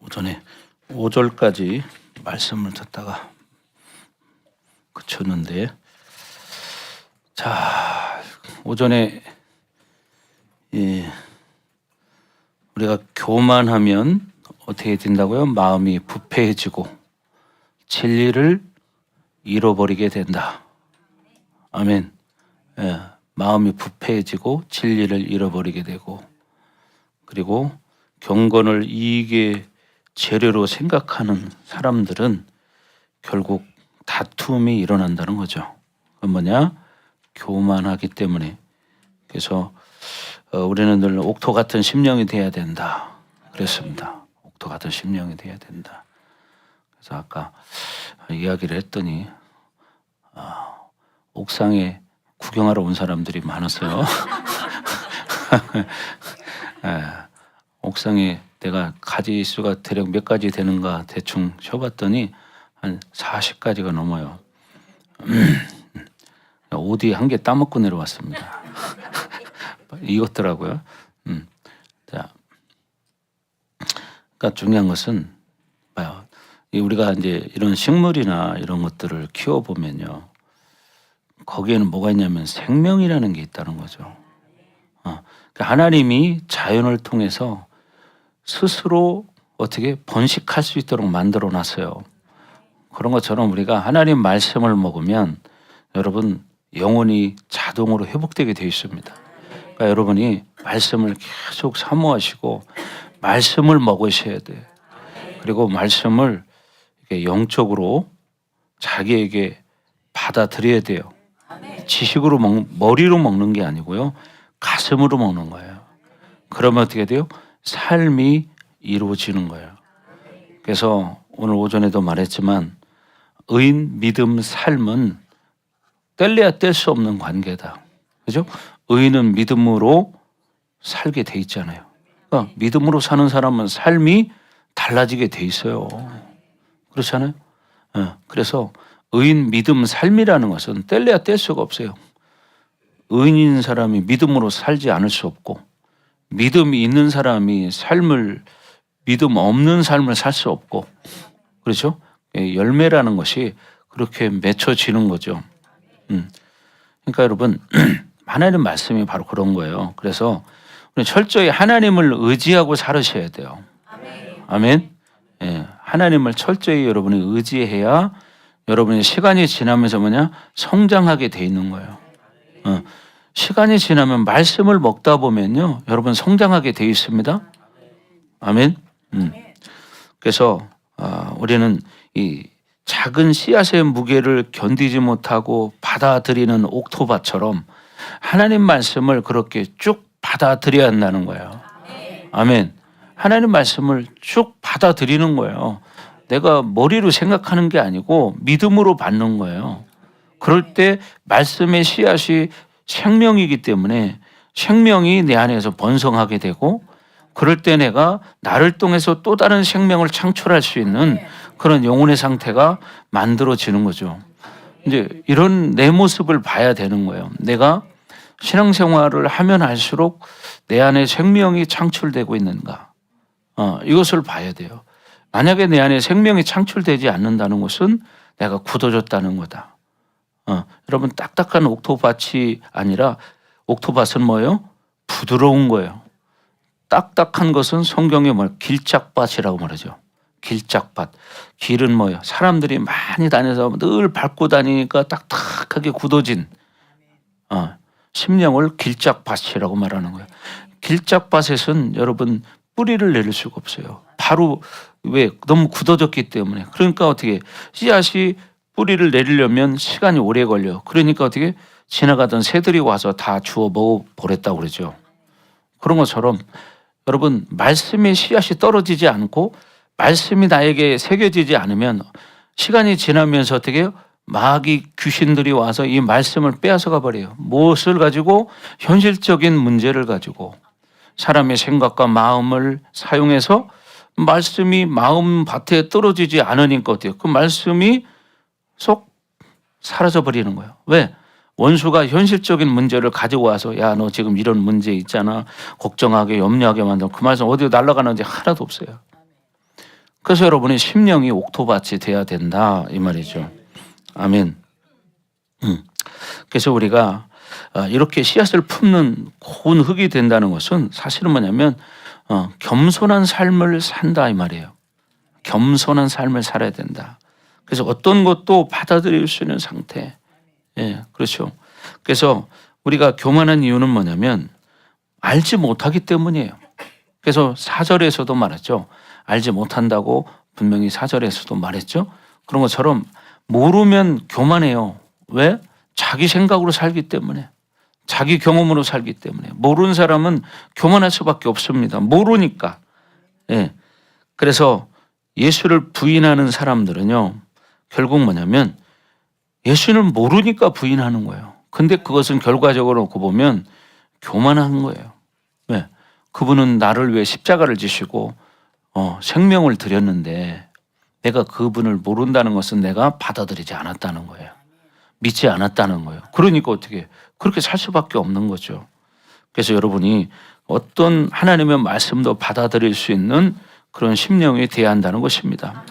오전에 5절까지 말씀을 듣다가 그쳤는데, 자, 오전에 우리가 교만하면 어떻게 된다고요? 마음이 부패해지고 진리를 잃어버리게 된다. 아멘. 마음이 부패해지고 진리를 잃어버리게 되고, 그리고 경건을 이익의 재료로 생각하는 사람들은 결국 다툼이 일어난다는 거죠. 그건 뭐냐? 교만하기 때문에. 그래서 우리는 늘 옥토 같은 심령이 돼야 된다 그랬습니다. 옥토 같은 심령이 돼야 된다. 그래서 아까 이야기를 했더니 옥상에 구경하러 온 사람들이 많았어요. 옥상에 내가 가지수가 대략 몇 가지 되는가 대충 쳐봤더니 한 40가지가 넘어요. 오디 한 개 따먹고 내려왔습니다. 익었더라고요. 자, 그러니까 중요한 것은 봐요. 우리가 이제 이런 식물이나 이런 것들을 키워보면요, 거기에는 뭐가 있냐면 생명이라는 게 있다는 거죠. 그러니까 하나님이 자연을 통해서 스스로 어떻게 번식할 수 있도록 만들어 놨어요. 그런 것처럼 우리가 하나님 말씀을 먹으면 여러분 영혼이 자동으로 회복되게 되어 있습니다. 그러니까 여러분이 말씀을 계속 사모하시고 말씀을 먹으셔야 돼요. 그리고 말씀을 영적으로 자기에게 받아들여야 돼요. 지식으로 머리로 먹는 게 아니고요, 가슴으로 먹는 거예요. 그러면 어떻게 돼요? 삶이 이루어지는 거예요. 그래서 오늘 오전에도 말했지만 의인, 믿음, 삶은 뗄래야 뗄 수 없는 관계다. 그죠? 의인은 믿음으로 살게 돼 있잖아요. 그러니까 믿음으로 사는 사람은 삶이 달라지게 돼 있어요. 그렇잖아요. 그래서 의인, 믿음, 삶이라는 것은 뗄래야 뗄 수가 없어요. 의인인 사람이 믿음으로 살지 않을 수 없고, 믿음이 있는 사람이 믿음 없는 삶을 살 수 없고, 그렇죠? 열매라는 것이 그렇게 맺혀지는 거죠. 그러니까 여러분 하나님 말씀이 바로 그런 거예요. 그래서 우리 철저히 하나님을 의지하고 살으셔야 돼요. 아멘. 하나님을 철저히 여러분이 의지해야 여러분이 시간이 지나면서 성장하게 돼 있는 거예요. 시간이 지나면 말씀을 먹다 보면요, 여러분 성장하게 돼 있습니다. 아멘. 그래서 우리는 이 작은 씨앗의 무게를 견디지 못하고 받아들이는 옥토밭처럼 하나님 말씀을 그렇게 쭉 받아들여야 한다는 거예요. 아멘. 하나님 말씀을 쭉 받아들이는 거예요. 내가 머리로 생각하는 게 아니고 믿음으로 받는 거예요. 그럴 때 말씀의 씨앗이 생명이기 때문에 생명이 내 안에서 번성하게 되고, 그럴 때 내가 나를 통해서 또 다른 생명을 창출할 수 있는 그런 영혼의 상태가 만들어지는 거죠. 이제 이런 내 모습을 봐야 되는 거예요. 내가 신앙생활을 하면 할수록 내 안에 생명이 창출되고 있는가, 이것을 봐야 돼요. 만약에 내 안에 생명이 창출되지 않는다는 것은 내가 굳어졌다는 거다. 여러분 딱딱한 옥토밭이 아니라 옥토밭은 뭐예요? 부드러운 거예요. 딱딱한 것은 성경에 길짝밭이라고 말하죠. 길짝밭. 길은 뭐예요? 사람들이 많이 다녀서 늘 밟고 다니니까 딱딱하게 굳어진 심령을 길짝밭이라고 말하는 거예요. 길짝밭에서는 여러분 뿌리를 내릴 수가 없어요. 바로 왜? 너무 굳어졌기 때문에. 그러니까 어떻게 씨앗이 뿌리를 내리려면 시간이 오래 걸려. 그러니까 어떻게 지나가던 새들이 와서 다 주워 먹어버렸다고 그러죠. 그런 것처럼 여러분 말씀의 씨앗이 떨어지지 않고 말씀이 나에게 새겨지지 않으면 시간이 지나면서 어떻게 해요? 마귀 귀신들이 와서 이 말씀을 빼앗아가 버려요. 무엇을 가지고? 현실적인 문제를 가지고 사람의 생각과 마음을 사용해서 말씀이 마음 밭에 떨어지지 않으니까 어때요? 그 말씀이 쏙 사라져 버리는 거예요. 왜? 원수가 현실적인 문제를 가지고 와서 야, 너 지금 이런 문제 있잖아, 걱정하게 염려하게 만들어. 그 말씀 어디로 날아가는지 하나도 없어요. 그래서 여러분의 심령이 옥토밭이 돼야 된다 이 말이죠. 아멘. 그래서 우리가 이렇게 씨앗을 품는 고운 흙이 된다는 것은 사실은 뭐냐면 겸손한 삶을 산다 이 말이에요. 겸손한 삶을 살아야 된다. 그래서 어떤 것도 받아들일 수 있는 상태. 예, 그렇죠. 그래서 우리가 교만한 이유는 뭐냐면 알지 못하기 때문이에요. 그래서 4절에서도 말했죠. 알지 못한다고 분명히 4절에서도 말했죠. 그런 것처럼 모르면 교만해요. 왜? 자기 생각으로 살기 때문에, 자기 경험으로 살기 때문에. 모르는 사람은 교만할 수밖에 없습니다. 모르니까. 예. 그래서 예수를 부인하는 사람들은요, 결국 뭐냐면 예수를 모르니까 부인하는 거예요. 근데 그것은 결과적으로 놓고 보면 교만한 거예요. 왜? 그분은 나를 위해 십자가를 지시고 생명을 드렸는데 내가 그분을 모른다는 것은 내가 받아들이지 않았다는 거예요. 믿지 않았다는 거예요. 그러니까 어떻게 그렇게 살 수밖에 없는 거죠. 그래서 여러분이 어떤 하나님의 말씀도 받아들일 수 있는 그런 심령이 돼야 한다는 것입니다.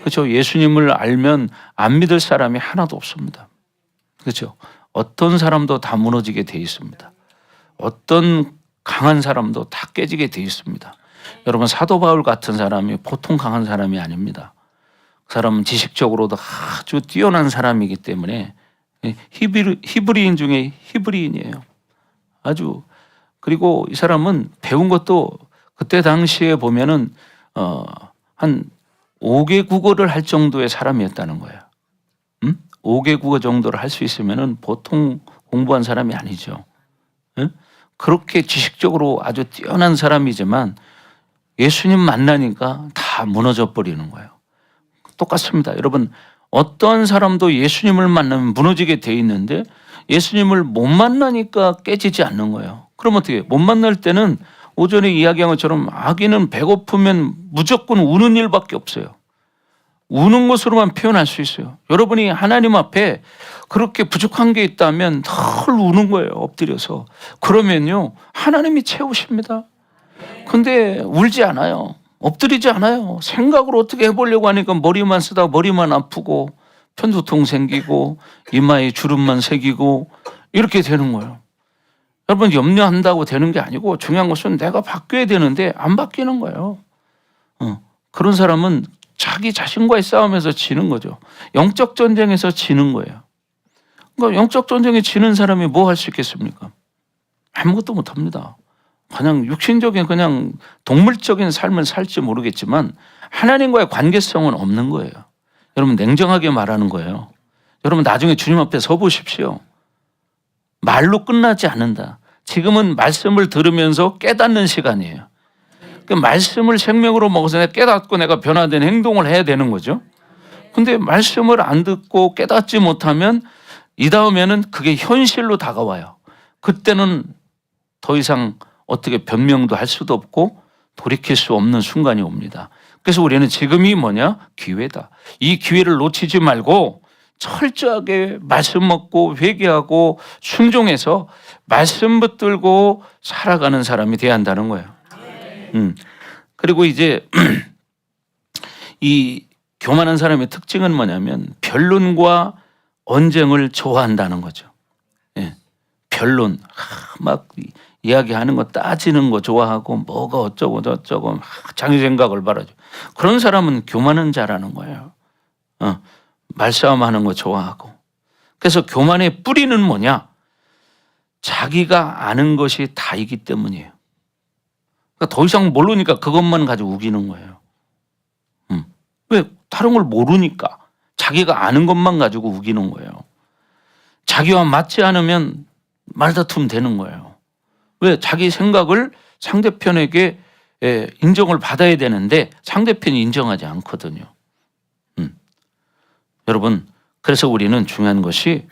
그렇죠. 예수님을 알면 안 믿을 사람이 하나도 없습니다. 그렇죠. 어떤 사람도 다 무너지게 돼 있습니다. 어떤 강한 사람도 다 깨지게 돼 있습니다. 여러분 사도 바울 같은 사람이 보통 강한 사람이 아닙니다. 그 사람은 지식적으로도 아주 뛰어난 사람이기 때문에 히브리인 중에 히브리인이에요. 아주. 그리고 이 사람은 배운 것도 그때 당시에 보면은 한 5개 국어를 할 정도의 사람이었다는 거예요. 5개 국어 정도를 할 수 있으면은 보통 공부한 사람이 아니죠. 그렇게 지식적으로 아주 뛰어난 사람이지만 예수님 만나니까 다 무너져 버리는 거예요. 똑같습니다. 여러분 어떤 사람도 예수님을 만나면 무너지게 돼 있는데 예수님을 못 만나니까 깨지지 않는 거예요. 그럼 어떻게 못 만날 때는 오전에 이야기한 것처럼 아기는 배고프면 무조건 우는 일밖에 없어요. 우는 것으로만 표현할 수 있어요. 여러분이 하나님 앞에 그렇게 부족한 게 있다면 늘 우는 거예요. 엎드려서. 그러면요 하나님이 채우십니다. 근데 울지 않아요. 엎드리지 않아요. 생각으로 어떻게 해보려고 하니까 머리만 쓰다가 머리만 아프고 편두통 생기고 이마에 주름만 새기고 이렇게 되는 거예요. 여러분 염려한다고 되는 게 아니고 중요한 것은 내가 바뀌어야 되는데 안 바뀌는 거예요. 그런 사람은 자기 자신과의 싸움에서 지는 거죠. 영적 전쟁에서 지는 거예요. 그러니까 영적 전쟁에 지는 사람이 뭐 할 수 있겠습니까? 아무것도 못합니다. 그냥 육신적인 그냥 동물적인 삶을 살지 모르겠지만 하나님과의 관계성은 없는 거예요. 여러분 냉정하게 말하는 거예요. 여러분 나중에 주님 앞에 서 보십시오. 말로 끝나지 않는다. 지금은 말씀을 들으면서 깨닫는 시간이에요. 그 말씀을 생명으로 먹어서 내가 깨닫고 내가 변화된 행동을 해야 되는 거죠. 근데 말씀을 안 듣고 깨닫지 못하면 이 다음에는 그게 현실로 다가와요. 그때는 더 이상 어떻게 변명도 할 수도 없고 돌이킬 수 없는 순간이 옵니다. 그래서 우리는 지금이 뭐냐? 기회다. 이 기회를 놓치지 말고 철저하게 말씀 먹고 회개하고 순종해서 말씀 붙들고 살아가는 사람이 돼야 한다는 거예요. 그리고 이제 이 교만한 사람의 특징은 뭐냐면 변론과 언쟁을 좋아한다는 거죠. 예. 변론 막 이야기하는 거 따지는 거 좋아하고 뭐가 어쩌고 저쩌고 자기 생각을 바라죠. 그런 사람은 교만한 자라는 거예요. 말싸움하는 거 좋아하고. 그래서 교만의 뿌리는 뭐냐? 자기가 아는 것이 다이기 때문이에요. 그러니까 더 이상 모르니까 그것만 가지고 우기는 거예요. 왜? 다른 걸 모르니까 자기가 아는 것만 가지고 우기는 거예요. 자기와 맞지 않으면 말다툼 되는 거예요. 왜? 자기 생각을 상대편에게 인정을 받아야 되는데 상대편이 인정하지 않거든요. 여러분 그래서 우리는 중요한 것이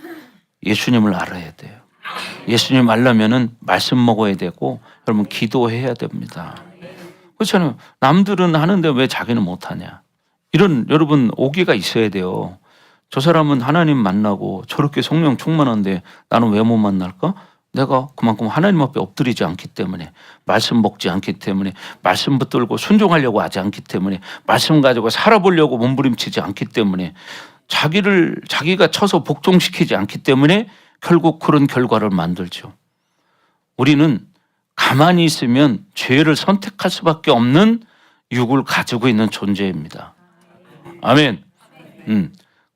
예수님을 알아야 돼요. 예수님 알려면은 말씀 먹어야 되고 여러분 기도해야 됩니다. 그렇잖아요. 남들은 하는데 왜 자기는 못하냐. 이런 여러분 오기가 있어야 돼요. 저 사람은 하나님 만나고 저렇게 성령 충만한데 나는 왜 못 만날까? 내가 그만큼 하나님 앞에 엎드리지 않기 때문에, 말씀 먹지 않기 때문에, 말씀 붙들고 순종하려고 하지 않기 때문에, 말씀 가지고 살아보려고 몸부림치지 않기 때문에, 자기가 쳐서 복종시키지 않기 때문에 결국 그런 결과를 만들죠. 우리는 가만히 있으면 죄를 선택할 수밖에 없는 육을 가지고 있는 존재입니다. 아멘.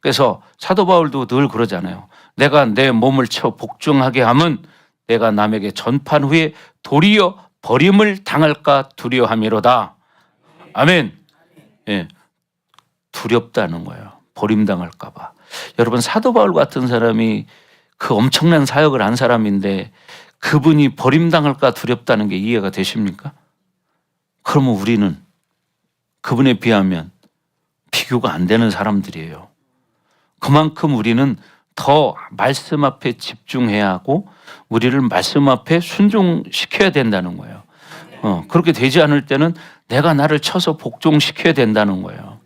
그래서 사도 바울도 늘 그러잖아요. 내가 내 몸을 채워 복종하게 하면 내가 남에게 전판 후에 도리어 버림을 당할까 두려워함이로다. 아멘. 예, 두렵다는 거예요. 버림당할까 봐. 여러분, 사도 바울 같은 사람이 그 엄청난 사역을 한 사람인데 그분이 버림당할까 두렵다는 게 이해가 되십니까? 그러면 우리는 그분에 비하면 비교가 안 되는 사람들이에요. 그만큼 우리는 더 말씀 앞에 집중해야 하고 우리를 말씀 앞에 순종시켜야 된다는 거예요. 그렇게 되지 않을 때는 내가 나를 쳐서 복종시켜야 된다는 거예요.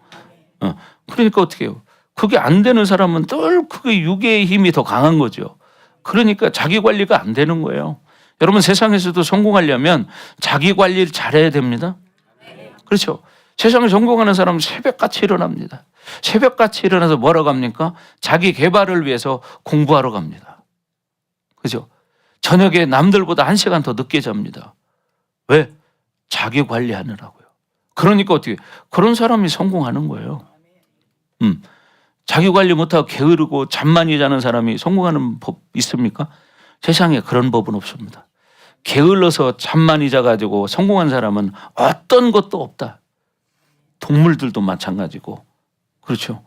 그러니까 어떻게 해요? 그게 안 되는 사람은 늘 그게 육의 힘이 더 강한 거죠. 그러니까 자기 관리가 안 되는 거예요. 여러분, 세상에서도 성공하려면 자기 관리를 잘해야 됩니다. 그렇죠? 세상에 성공하는 사람은 새벽같이 일어납니다. 새벽같이 일어나서 뭐라고 합니까? 자기 개발을 위해서 공부하러 갑니다. 그죠? 저녁에 남들보다 1시간 더 늦게 잡니다. 왜? 자기 관리하느라고요. 그러니까 어떻게, 그런 사람이 성공하는 거예요. 자기 관리 못하고 게으르고 잠 많이 자는 사람이 성공하는 법 있습니까? 세상에 그런 법은 없습니다. 게을러서 잠 많이 자가지고 성공한 사람은 어떤 것도 없다. 동물들도 마찬가지고. 그렇죠?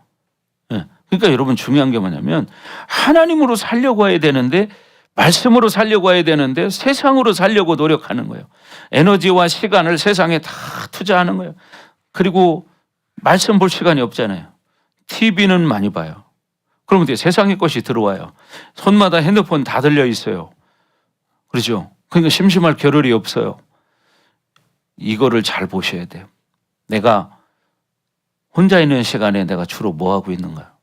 네. 그러니까 여러분, 중요한 게 뭐냐면 하나님으로 살려고 해야 되는데, 말씀으로 살려고 해야 되는데 세상으로 살려고 노력하는 거예요. 에너지와 시간을 세상에 다 투자하는 거예요. 그리고 말씀 볼 시간이 없잖아요. TV는 많이 봐요. 그러면 이제 세상의 것이 들어와요. 손마다 핸드폰 다 들려 있어요. 그렇죠? 그러니까 심심할 겨를이 없어요. 이거를 잘 보셔야 돼요. 내가 혼자 있는 시간에 내가 주로 뭐 하고 있는가?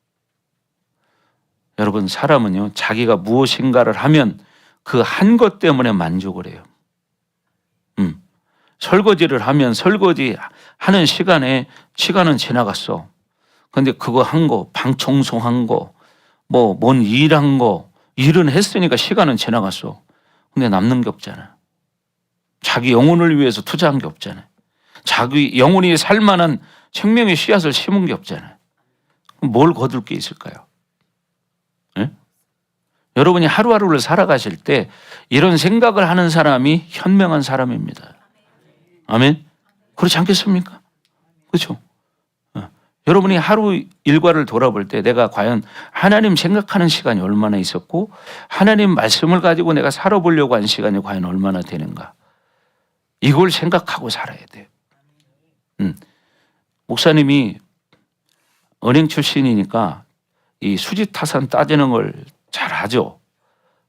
여러분, 사람은요, 자기가 무엇인가를 하면 그 한 것 때문에 만족을 해요. 설거지를 하면 설거지 하는 시간은 지나갔어. 근데 그거 한 거, 방 청소한 거, 뭔 일한 거, 일은 했으니까 시간은 지나갔어. 근데 남는 게 없잖아. 자기 영혼을 위해서 투자한 게 없잖아. 자기 영혼이 살 만한 생명의 씨앗을 심은 게 없잖아. 뭘 거둘 게 있을까요? 네? 여러분이 하루하루를 살아가실 때 이런 생각을 하는 사람이 현명한 사람입니다. 아멘? 그렇지 않겠습니까? 그렇죠? 여러분이 하루 일과를 돌아볼 때 내가 과연 하나님 생각하는 시간이 얼마나 있었고 하나님 말씀을 가지고 내가 살아보려고 한 시간이 과연 얼마나 되는가, 이걸 생각하고 살아야 돼요. 목사님이 은행 출신이니까 이 수지타산 따지는 걸 잘하죠.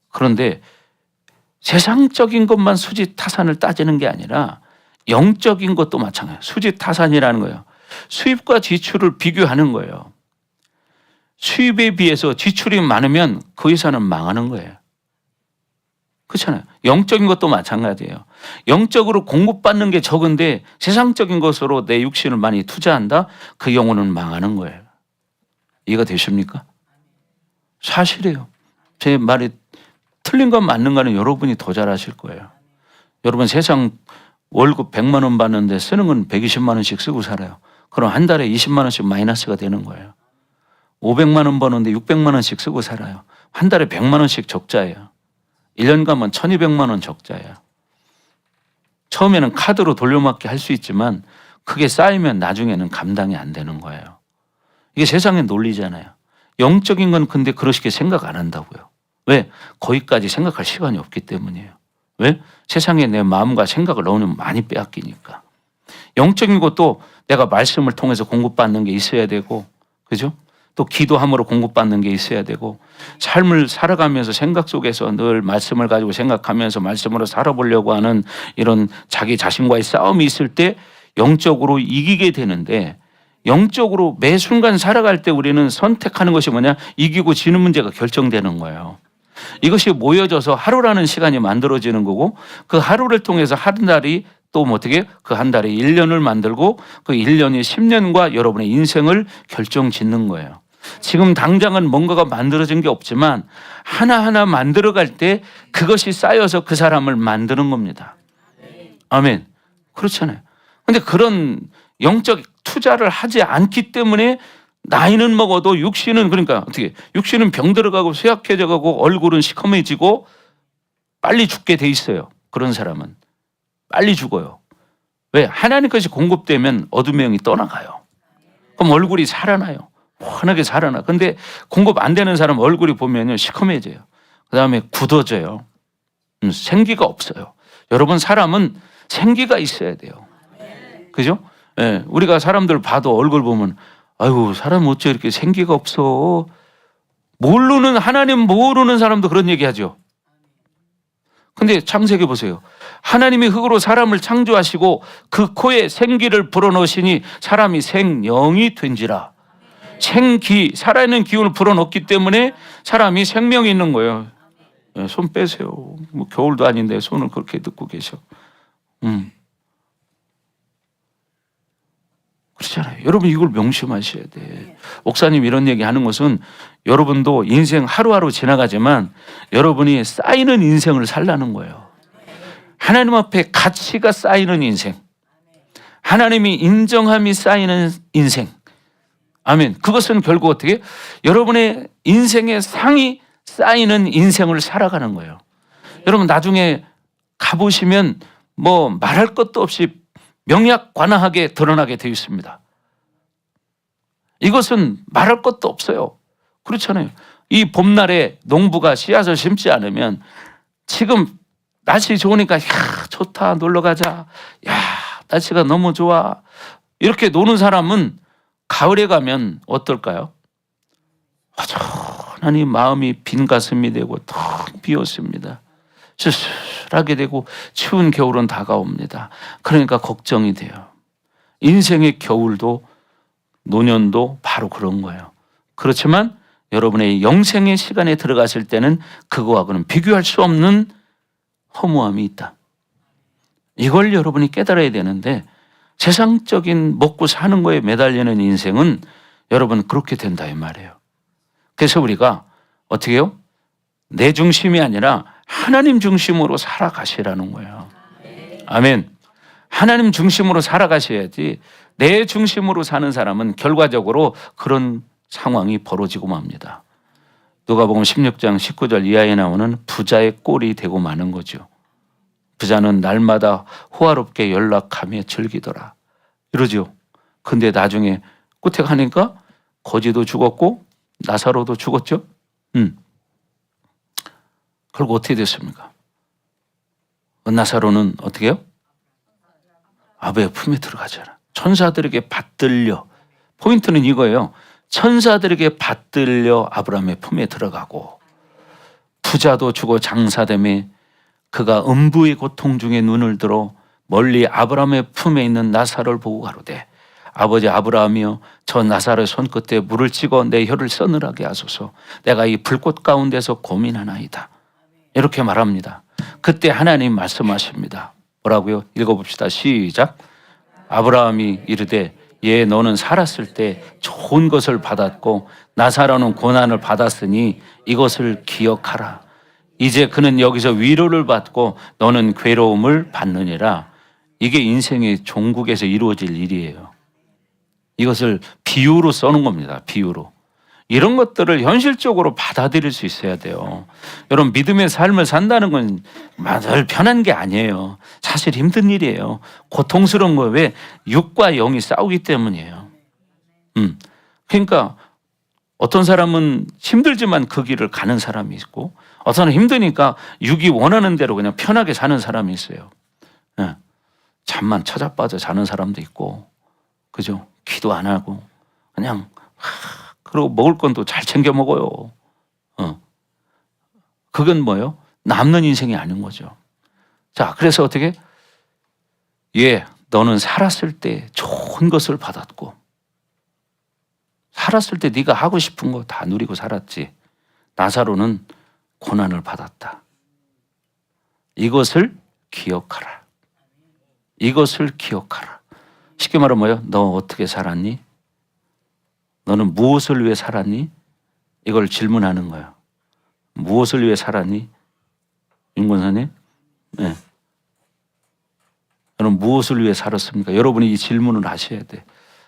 그런데 세상적인 것만 수지타산을 따지는 게 아니라 영적인 것도 마찬가지예요. 수지타산이라는 거예요. 수입과 지출을 비교하는 거예요. 수입에 비해서 지출이 많으면 그 회사는 망하는 거예요. 그렇잖아요. 영적인 것도 마찬가지예요. 영적으로 공급받는 게 적은데 세상적인 것으로 내 육신을 많이 투자한다? 그 영혼은 망하는 거예요. 이해가 되십니까? 사실이에요. 제 말이 틀린 건 맞는 거는 여러분이 더 잘 아실 거예요. 여러분, 세상 월급 100만 원 받는데 쓰는 건 120만 원씩 쓰고 살아요. 그럼 한 달에 20만 원씩 마이너스가 되는 거예요. 500만 원 버는데 600만 원씩 쓰고 살아요. 한 달에 100만 원씩 적자예요. 1년 가면 1200만 원 적자예요. 처음에는 카드로 돌려막기 할 수 있지만 그게 쌓이면 나중에는 감당이 안 되는 거예요. 이게 세상의 논리잖아요. 영적인 건 근데 그렇게 생각 안 한다고요. 왜? 거기까지 생각할 시간이 없기 때문이에요. 왜? 세상에 내 마음과 생각을 넣으면 많이 빼앗기니까. 영적인 것도 내가 말씀을 통해서 공급받는 게 있어야 되고, 그죠? 또 기도함으로 공급받는 게 있어야 되고, 삶을 살아가면서 생각 속에서 늘 말씀을 가지고 생각하면서 말씀으로 살아보려고 하는 이런 자기 자신과의 싸움이 있을 때 영적으로 이기게 되는데, 영적으로 매 순간 살아갈 때 우리는 선택하는 것이 뭐냐? 이기고 지는 문제가 결정되는 거예요. 이것이 모여져서 하루라는 시간이 만들어지는 거고 그 하루를 통해서 한 달이 또 어떻게 그 한 달에 1년을 만들고 그 1년이 10년과 여러분의 인생을 결정짓는 거예요. 지금 당장은 뭔가가 만들어진 게 없지만 하나하나 만들어갈 때 그것이 쌓여서 그 사람을 만드는 겁니다. 아멘. 그렇잖아요. 근데 그런 영적 투자를 하지 않기 때문에 나이는 먹어도 육신은 그러니까 어떻게 육신은 병들어가고 쇠약해져가고 얼굴은 시커매지고 빨리 죽게 돼 있어요. 그런 사람은 빨리 죽어요. 왜? 하나님 것이 공급되면 어둠의 영이 떠나가요. 그럼 얼굴이 살아나요. 환하게 살아나. 근데 공급 안 되는 사람 얼굴이 보면요 시커매져요. 그 다음에 굳어져요. 생기가 없어요. 여러분 사람은 생기가 있어야 돼요. 그죠? 예, 우리가 사람들 봐도 얼굴 보면 아이고 사람 어째 이렇게 생기가 없어. 모르는 하나님 모르는 사람도 그런 얘기하죠. 근데 창세기 보세요. 하나님이 흙으로 사람을 창조하시고 그 코에 생기를 불어넣으시니 사람이 생영이 된지라. 생기 살아있는 기운을 불어넣기 때문에 사람이 생명이 있는 거예요. 예, 손 빼세요. 뭐 겨울도 아닌데 손을 그렇게 넣고 계셔. 그렇잖아요. 여러분 이걸 명심하셔야 돼. 목사님 이런 얘기 하는 것은 여러분도 인생 하루하루 지나가지만 여러분이 쌓이는 인생을 살라는 거예요. 하나님 앞에 가치가 쌓이는 인생. 하나님이 인정함이 쌓이는 인생. 아멘. 그것은 결국 어떻게? 여러분의 인생의 상이 쌓이는 인생을 살아가는 거예요. 여러분 나중에 가보시면 뭐 말할 것도 없이 명약관화하게 드러나게 되어 있습니다. 이것은 말할 것도 없어요. 그렇잖아요. 이 봄날에 농부가 씨앗을 심지 않으면 지금 날씨 좋으니까 야 좋다 놀러 가자. 야 날씨가 너무 좋아. 이렇게 노는 사람은 가을에 가면 어떨까요? 허전하니 마음이 빈 가슴이 되고 텅 비었습니다. 쓸쓸하게 되고 추운 겨울은 다가옵니다. 그러니까 걱정이 돼요. 인생의 겨울도 노년도 바로 그런 거예요. 그렇지만 여러분의 영생의 시간에 들어갔을 때는 그거하고는 비교할 수 없는 허무함이 있다. 이걸 여러분이 깨달아야 되는데 세상적인 먹고 사는 거에 매달리는 인생은 여러분 그렇게 된다 이 말이에요. 그래서 우리가 어떻게 해요? 내 중심이 아니라 하나님 중심으로 살아가시라는 거예요. 아멘. 하나님 중심으로 살아가셔야지 내 중심으로 사는 사람은 결과적으로 그런 상황이 벌어지고 맙니다. 누가복음 16장 19절 이하에 나오는 부자의 꼴이 되고 마는 거죠. 부자는 날마다 호화롭게 연락하며 즐기더라. 이러죠. 근데 나중에 끝에 가니까 거지도 죽었고 나사로도 죽었죠. 결국 어떻게 됐습니까? 나사로는 어떻게 해요? 아버지의 품에 들어가잖아. 천사들에게 받들려. 포인트는 이거예요. 천사들에게 받들려 아브라함의 품에 들어가고 부자도 죽어 장사됨에 그가 음부의 고통 중에 눈을 들어 멀리 아브라함의 품에 있는 나사로를 보고 가로되 아버지 아브라함이여 저 나사로의 손끝에 물을 찍어 내 혀를 서늘하게 하소서. 내가 이 불꽃 가운데서 고민하나이다. 이렇게 말합니다. 그때 하나님 말씀하십니다. 뭐라고요? 읽어봅시다. 시작. 아브라함이 이르되 예 너는 살았을 때 좋은 것을 받았고 나사로는 고난을 받았으니 이것을 기억하라. 이제 그는 여기서 위로를 받고 너는 괴로움을 받느니라. 이게 인생의 종국에서 이루어질 일이에요. 이것을 비유로 써놓은 겁니다. 비유로. 이런 것들을 현실적으로 받아들일 수 있어야 돼요. 여러분 믿음의 삶을 산다는 건 늘 편한 게 아니에요. 사실 힘든 일이에요. 고통스러운 거예요. 왜? 육과 영이 싸우기 때문이에요. 그러니까 어떤 사람은 힘들지만 그 길을 가는 사람이 있고 어떤 사람은 힘드니까 육이 원하는 대로 그냥 편하게 사는 사람이 있어요. 잠만 찾아빠져 자는 사람도 있고 그죠? 기도 안 하고 그냥 그리고 먹을 건 또 잘 챙겨 먹어요. 그건 뭐예요? 남는 인생이 아닌 거죠. 자, 그래서 어떻게? 예, 너는 살았을 때 좋은 것을 받았고 살았을 때 네가 하고 싶은 거 다 누리고 살았지. 나사로는 고난을 받았다. 이것을 기억하라. 이것을 기억하라. 쉽게 말하면 뭐예요? 너 어떻게 살았니? 너는 무엇을 위해 살았니? 이걸 질문하는 거예요. 무엇을 위해 살았니? 윤권사님? 네. 여러분 무엇을 위해 살았습니까? 여러분이 이 질문을 하셔야 돼.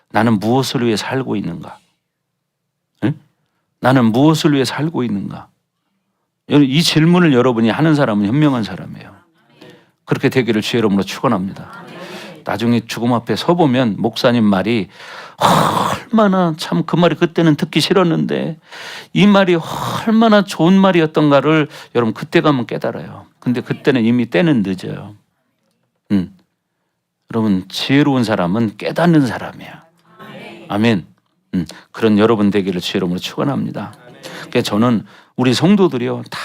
나는 무엇을 위해 살고 있는가? 네? 나는 무엇을 위해 살고 있는가? 이 질문을 여러분이 하는 사람은 현명한 사람이에요. 그렇게 되기를 주의 이름으로 축원합니다. 나중에 죽음 앞에 서보면 목사님 말이 얼마나 참 그 말이 그때는 듣기 싫었는데 이 말이 얼마나 좋은 말이었던가를 여러분 그때 가면 깨달아요. 근데 그때는 이미 때는 늦어요. 여러분 지혜로운 사람은 깨닫는 사람이야. 아멘. 그런 여러분 되기를 주의 이름으로 축원합니다. 그러니까 저는 우리 성도들이요 다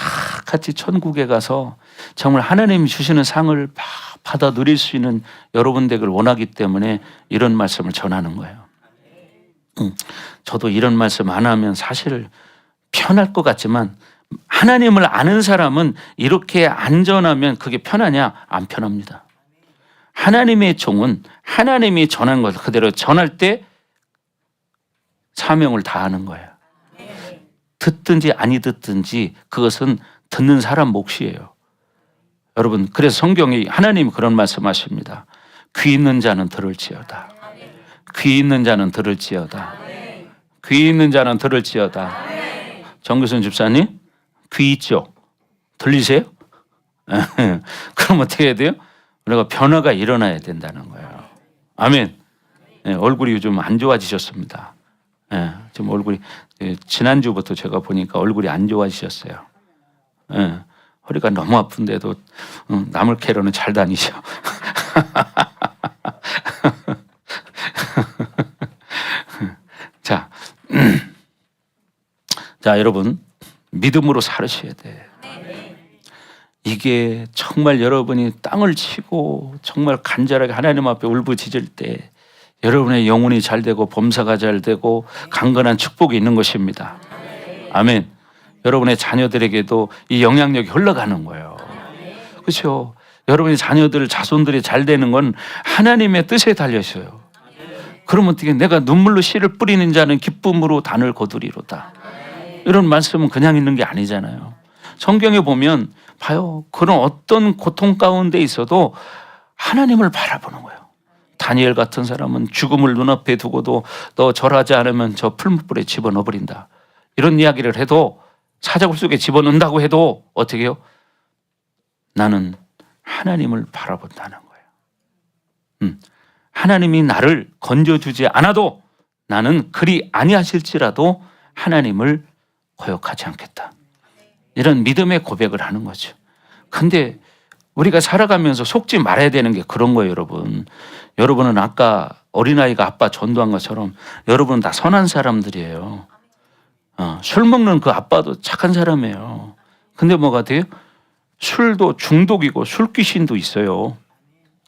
같이 천국에 가서 정말 하나님이 주시는 상을 받아 누릴 수 있는 여러분 되기를 원하기 때문에 이런 말씀을 전하는 거예요. 저도 이런 말씀 안 하면 사실 편할 것 같지만 하나님을 아는 사람은 이렇게 안전하면 그게 편하냐? 안 편합니다. 하나님의 종은 하나님이 전한 것을 그대로 전할 때 사명을 다하는 거예요. 듣든지 아니 듣든지 그것은 듣는 사람 몫이에요. 여러분 그래서 성경에 하나님이 그런 말씀하십니다. 귀 있는 자는 들을지어다. 귀 있는 자는 들을지어다. 귀 있는 자는 들을지어다. 정교선 집사님 귀 있죠? 들리세요? 그럼 어떻게 해야 돼요? 우리가 변화가 일어나야 된다는 거예요. 아멘. 네, 얼굴이 요즘 안 좋아지셨습니다. 네, 지금 얼굴이 지난주부터 제가 보니까 얼굴이 안 좋아지셨어요. 네, 허리가 너무 아픈데도 남을 캐러는 잘 다니셔. 자, 여러분 믿음으로 살으셔야 돼. 이게 정말 여러분이 땅을 치고 정말 간절하게 하나님 앞에 울부짖을 때 여러분의 영혼이 잘 되고 범사가 잘 되고 강건한 축복이 있는 것입니다. 아멘. 여러분의 자녀들에게도 이 영향력이 흘러가는 거예요. 그렇죠? 여러분의 자녀들, 자손들이 잘 되는 건 하나님의 뜻에 달려 있어요. 그러면 어떻게 내가 눈물로 씨를 뿌리는 자는 기쁨으로 단을 거두리로다. 이런 말씀은 그냥 있는 게 아니잖아요. 성경에 보면 봐요. 그런 어떤 고통 가운데 있어도 하나님을 바라보는 거예요. 다니엘 같은 사람은 죽음을 눈앞에 두고도 너 절하지 않으면 저 풀무불에 집어넣어버린다. 이런 이야기를 해도 사자굴 속에 집어넣는다고 해도 어떻게 해요? 나는 하나님을 바라본다는 거예요. 하나님이 나를 건져주지 않아도 나는 그리 아니하실지라도 하나님을 거역하지 않겠다. 이런 믿음의 고백을 하는 거죠. 근데 우리가 살아가면서 속지 말아야 되는 게 그런 거예요, 여러분. 여러분은 아까 어린아이가 아빠 전도한 것처럼 여러분은 다 선한 사람들이에요. 술 먹는 그 아빠도 착한 사람이에요. 근데 뭐가 돼요? 술도 중독이고 술귀신도 있어요.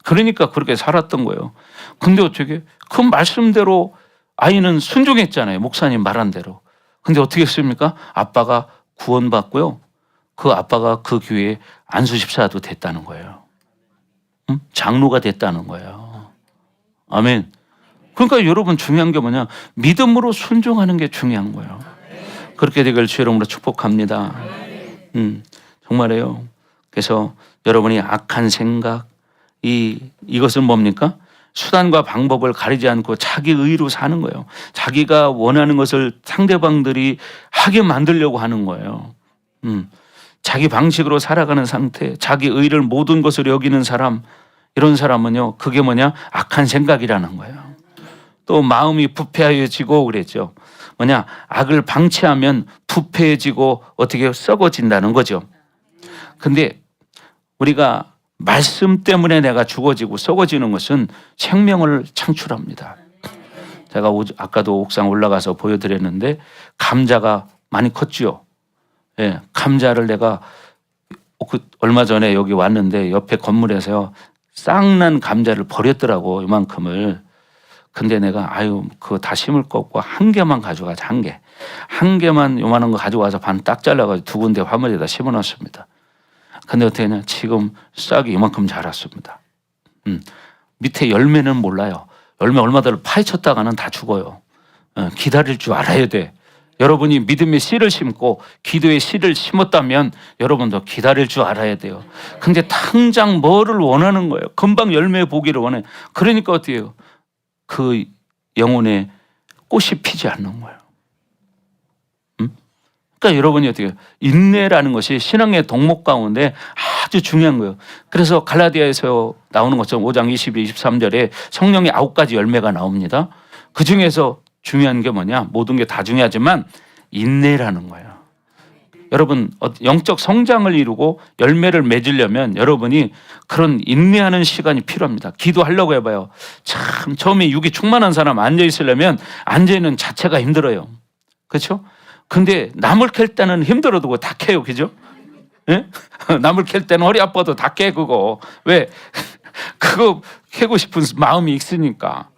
그러니까 그렇게 살았던 거예요. 근데 어떻게 그 말씀대로 아이는 순종했잖아요. 목사님 말한 대로. 근데 어떻게 했습니까? 아빠가 구원받고요. 그 아빠가 그 교회에 안수집사도 됐다는 거예요. 장로가 됐다는 거예요. 아멘. 그러니까 여러분 중요한 게 뭐냐? 믿음으로 순종하는 게 중요한 거예요. 그렇게 되길 주의 이름으로 축복합니다. 정말이에요. 그래서 여러분이 악한 생각, 이것은 뭡니까? 수단과 방법을 가리지 않고 자기 의로 사는 거예요. 자기가 원하는 것을 상대방들이 하게 만들려고 하는 거예요. 자기 방식으로 살아가는 상태, 자기 의를 모든 것으로 여기는 사람, 이런 사람은요, 그게 뭐냐? 악한 생각이라는 거예요. 또 마음이 부패해지고 그랬죠. 뭐냐? 악을 방치하면 부패해지고 어떻게 썩어진다는 거죠. 근데 우리가 말씀 때문에 내가 죽어지고 썩어지는 것은 생명을 창출합니다. 제가 아까도 옥상 올라가서 보여드렸는데 감자가 많이 컸죠. 예, 감자를 내가 얼마 전에 여기 왔는데 옆에 건물에서 쌍난 감자를 버렸더라고, 이만큼을. 근데 내가 아유 그거 다 심을 거 없고 한 개만 가져가자. 한 개만 요만한 거 가져와서 반 딱 잘라가지고 두 군데 화물에다 심어놨습니다. 근데 어떻게 했냐, 지금 싹이 이만큼 자랐습니다. 밑에 열매는 몰라요. 열매 얼마들 파헤쳤다가는 다 죽어요. 기다릴 줄 알아야 돼. 여러분이 믿음의 씨를 심고 기도의 씨를 심었다면 여러분도 기다릴 줄 알아야 돼요. 근데 당장 뭐를 원하는 거예요? 금방 열매 보기를 원해. 그러니까 어떻게 해요? 그 영혼의 꽃이 피지 않는 거예요. 그러니까 여러분이 어떻게 해요? 인내라는 것이 신앙의 덕목 가운데 아주 중요한 거예요. 그래서 갈라디아에서 나오는 것처럼 5장 22, 23절에 성령의 9가지 열매가 나옵니다. 그 중에서 중요한 게 뭐냐? 모든 게 다 중요하지만 인내라는 거예요. 여러분 영적 성장을 이루고 열매를 맺으려면 여러분이 그런 인내하는 시간이 필요합니다. 기도하려고 해봐요. 참 처음에 육이 충만한 사람 앉아있으려면 앉아있는 자체가 힘들어요. 그렇죠? 근데 나물 캘 때는 힘들어도 그거 다 캐요. 그죠? 예? 나물 캘 때는 허리 아파도 다 캐 그거. 왜? 그거 캐고 싶은 마음이 있으니까.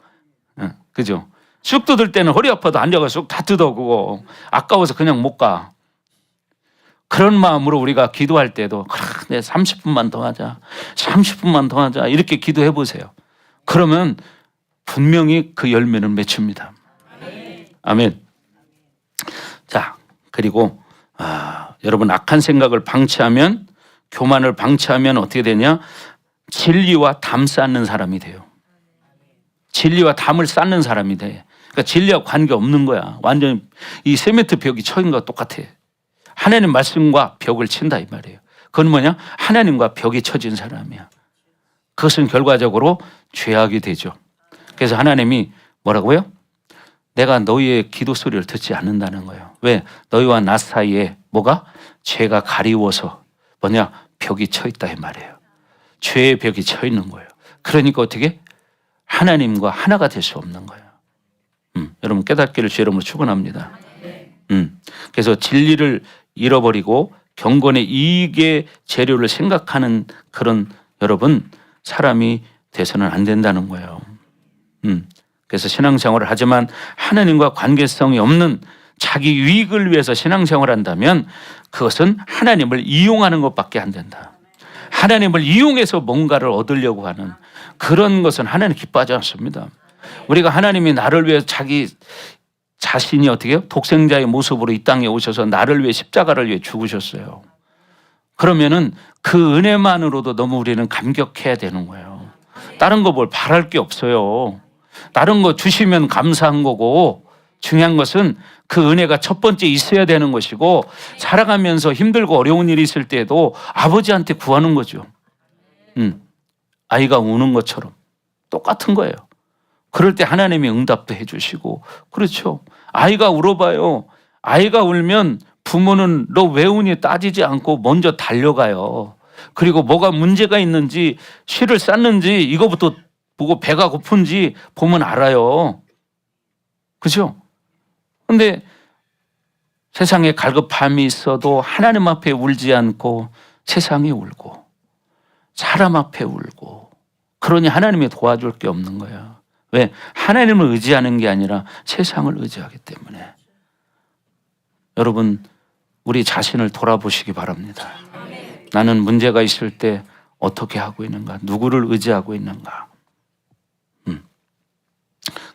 그죠? 쑥 뜯을 때는 허리 아파도 앉아가 쑥 다 뜯어 그거. 아까워서 그냥 못 가. 그런 마음으로 우리가 기도할 때도 내 30분만 더 하자. 30분만 더 하자. 이렇게 기도해 보세요. 그러면 분명히 그 열매는 맺힙니다. 아멘. 자, 그리고 여러분 악한 생각을 방치하면, 교만을 방치하면 어떻게 되냐? 진리와 담 쌓는 사람이 돼요. 진리와 담을 쌓는 사람이 돼. 그러니까 진리와 관계 없는 거야. 완전히 이 세메트 벽이 쳐인 거와 똑같아. 하나님 말씀과 벽을 친다 이 말이에요. 그건 뭐냐? 하나님과 벽이 쳐진 사람이야. 그것은 결과적으로 죄악이 되죠. 그래서 하나님이 뭐라고요? 내가 너희의 기도 소리를 듣지 않는다는 거예요. 왜? 너희와 나 사이에 뭐가? 죄가 가리워서 뭐냐? 벽이 쳐 있다 이 말이에요. 죄의 벽이 쳐 있는 거예요. 그러니까 어떻게? 하나님과 하나가 될 수 없는 거예요. 여러분 깨닫기를 주 이름으로 축원합니다. 그래서 진리를 잃어버리고 경건의 이익의 재료를 생각하는 그런 여러분 사람이 돼서는 안 된다는 거예요. 그래서 신앙생활을 하지만 하나님과 관계성이 없는 자기 유익을 위해서 신앙생활을 한다면 그것은 하나님을 이용하는 것밖에 안 된다. 하나님을 이용해서 뭔가를 얻으려고 하는 그런 것은 하나님 기뻐하지 않습니다. 우리가 하나님이 나를 위해 자기 자신이 어떻게 해요? 독생자의 모습으로 이 땅에 오셔서 나를 위해 십자가를 위해 죽으셨어요. 그러면은 그 은혜만으로도 너무 우리는 감격해야 되는 거예요. 다른 거 뭘 바랄 게 없어요. 다른 거 주시면 감사한 거고 중요한 것은 그 은혜가 첫 번째 있어야 되는 것이고 살아가면서 힘들고 어려운 일이 있을 때에도 아버지한테 구하는 거죠. 아이가 우는 것처럼 똑같은 거예요. 그럴 때 하나님이 응답도 해주시고 그렇죠. 아이가 울어봐요. 아이가 울면 부모는 너 왜 우니 따지지 않고 먼저 달려가요. 그리고 뭐가 문제가 있는지 쉬를 쌌는지 이거부터 보고 배가 고픈지 보면 알아요. 그죠? 근데 세상에 갈급함이 있어도 하나님 앞에 울지 않고 세상에 울고 사람 앞에 울고 그러니 하나님이 도와줄 게 없는 거야. 왜? 하나님을 의지하는 게 아니라 세상을 의지하기 때문에. 여러분 우리 자신을 돌아보시기 바랍니다. 나는 문제가 있을 때 어떻게 하고 있는가? 누구를 의지하고 있는가?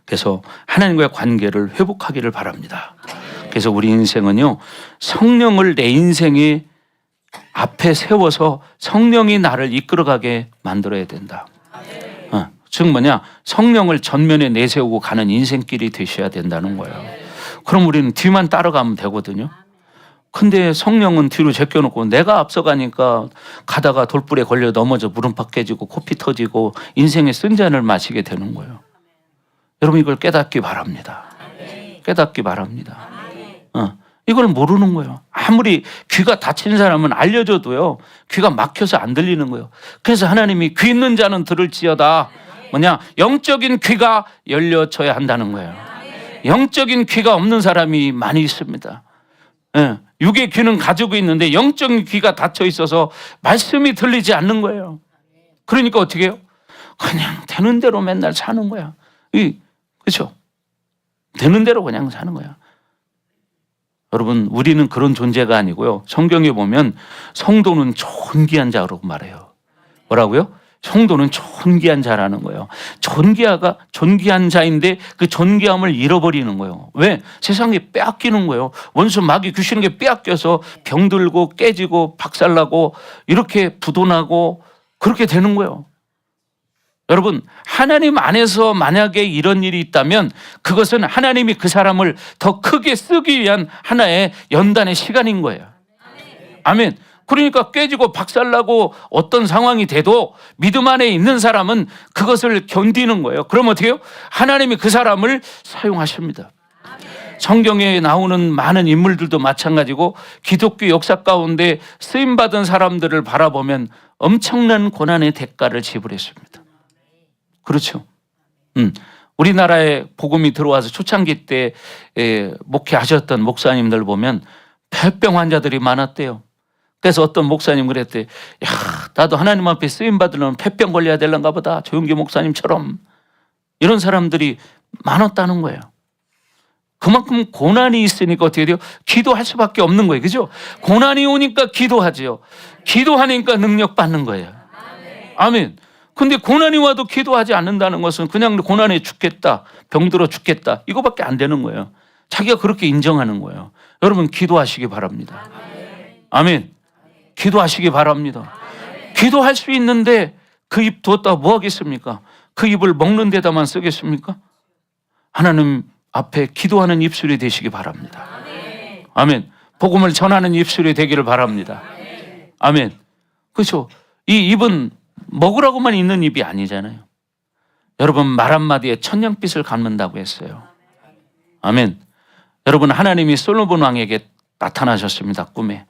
그래서 하나님과의 관계를 회복하기를 바랍니다. 그래서 우리 인생은요 성령을 내 인생의 앞에 세워서 성령이 나를 이끌어가게 만들어야 된다. 즉 뭐냐? 성령을 전면에 내세우고 가는 인생길이 되셔야 된다는 거예요. 그럼 우리는 뒤만 따라가면 되거든요. 근데 성령은 뒤로 제껴놓고 내가 앞서가니까 가다가 돌불에 걸려 넘어져 무릎팍 깨지고 코피 터지고 인생의 쓴잔을 마시게 되는 거예요. 여러분 이걸 깨닫기 바랍니다. 깨닫기 바랍니다. 이걸 모르는 거예요. 아무리 귀가 닫힌 사람은 알려줘도요 귀가 막혀서 안 들리는 거예요. 그래서 하나님이 귀 있는 자는 들을지어다. 뭐냐? 영적인 귀가 열려져야 한다는 거예요. 영적인 귀가 없는 사람이 많이 있습니다. 육의 귀는 가지고 있는데 영적인 귀가 닫혀 있어서 말씀이 들리지 않는 거예요. 그러니까 어떻게 해요? 그냥 되는 대로 맨날 사는 거야. 그렇죠? 되는 대로 그냥 사는 거야. 여러분, 우리는 그런 존재가 아니고요. 성경에 보면 성도는 존귀한 자라고 말해요. 뭐라고요? 성도는 존귀한 자라는 거예요. 존귀한 자인데 그 존귀함을 잃어버리는 거예요. 왜? 세상에 빼앗기는 거예요. 원수 마귀 귀신에게 빼앗겨서 병들고 깨지고 박살나고 이렇게 부도나고 그렇게 되는 거예요. 여러분, 하나님 안에서 만약에 이런 일이 있다면 그것은 하나님이 그 사람을 더 크게 쓰기 위한 하나의 연단의 시간인 거예요. 아멘. 그러니까 깨지고 박살나고 어떤 상황이 돼도 믿음 안에 있는 사람은 그것을 견디는 거예요. 그럼 어떻게 해요? 하나님이 그 사람을 사용하십니다. 성경에 나오는 많은 인물들도 마찬가지고 기독교 역사 가운데 쓰임받은 사람들을 바라보면 엄청난 고난의 대가를 지불했습니다. 그렇죠. 우리나라에 복음이 들어와서 초창기 때 목회하셨던 목사님들 보면 폐병 환자들이 많았대요. 그래서 어떤 목사님 그랬대. 야, 나도 하나님 앞에 쓰임 받으려면 폐병 걸려야 될런가 보다. 조용기 목사님처럼. 이런 사람들이 많았다는 거예요. 그만큼 고난이 있으니까 어떻게 돼요? 기도할 수밖에 없는 거예요. 그죠? 고난이 오니까 기도하지요. 기도하니까 능력 받는 거예요. 아멘. 근데 고난이 와도 기도하지 않는다는 것은 그냥 고난에 죽겠다, 병들어 죽겠다, 이거밖에 안 되는 거예요. 자기가 그렇게 인정하는 거예요. 여러분, 기도하시기 바랍니다. 아멘. 기도하시기 바랍니다. 기도할 수 있는데 그 입 두었다가 뭐 하겠습니까? 그 입을 먹는 데다만 쓰겠습니까? 하나님 앞에 기도하는 입술이 되시기 바랍니다. 아멘. 복음을 전하는 입술이 되기를 바랍니다. 아멘. 그렇죠. 이 입은 먹으라고만 있는 입이 아니잖아요. 여러분, 말 한마디에 천냥빛을 갚는다고 했어요. 아멘. 여러분, 하나님이 솔로몬 왕에게 나타나셨습니다. 꿈에.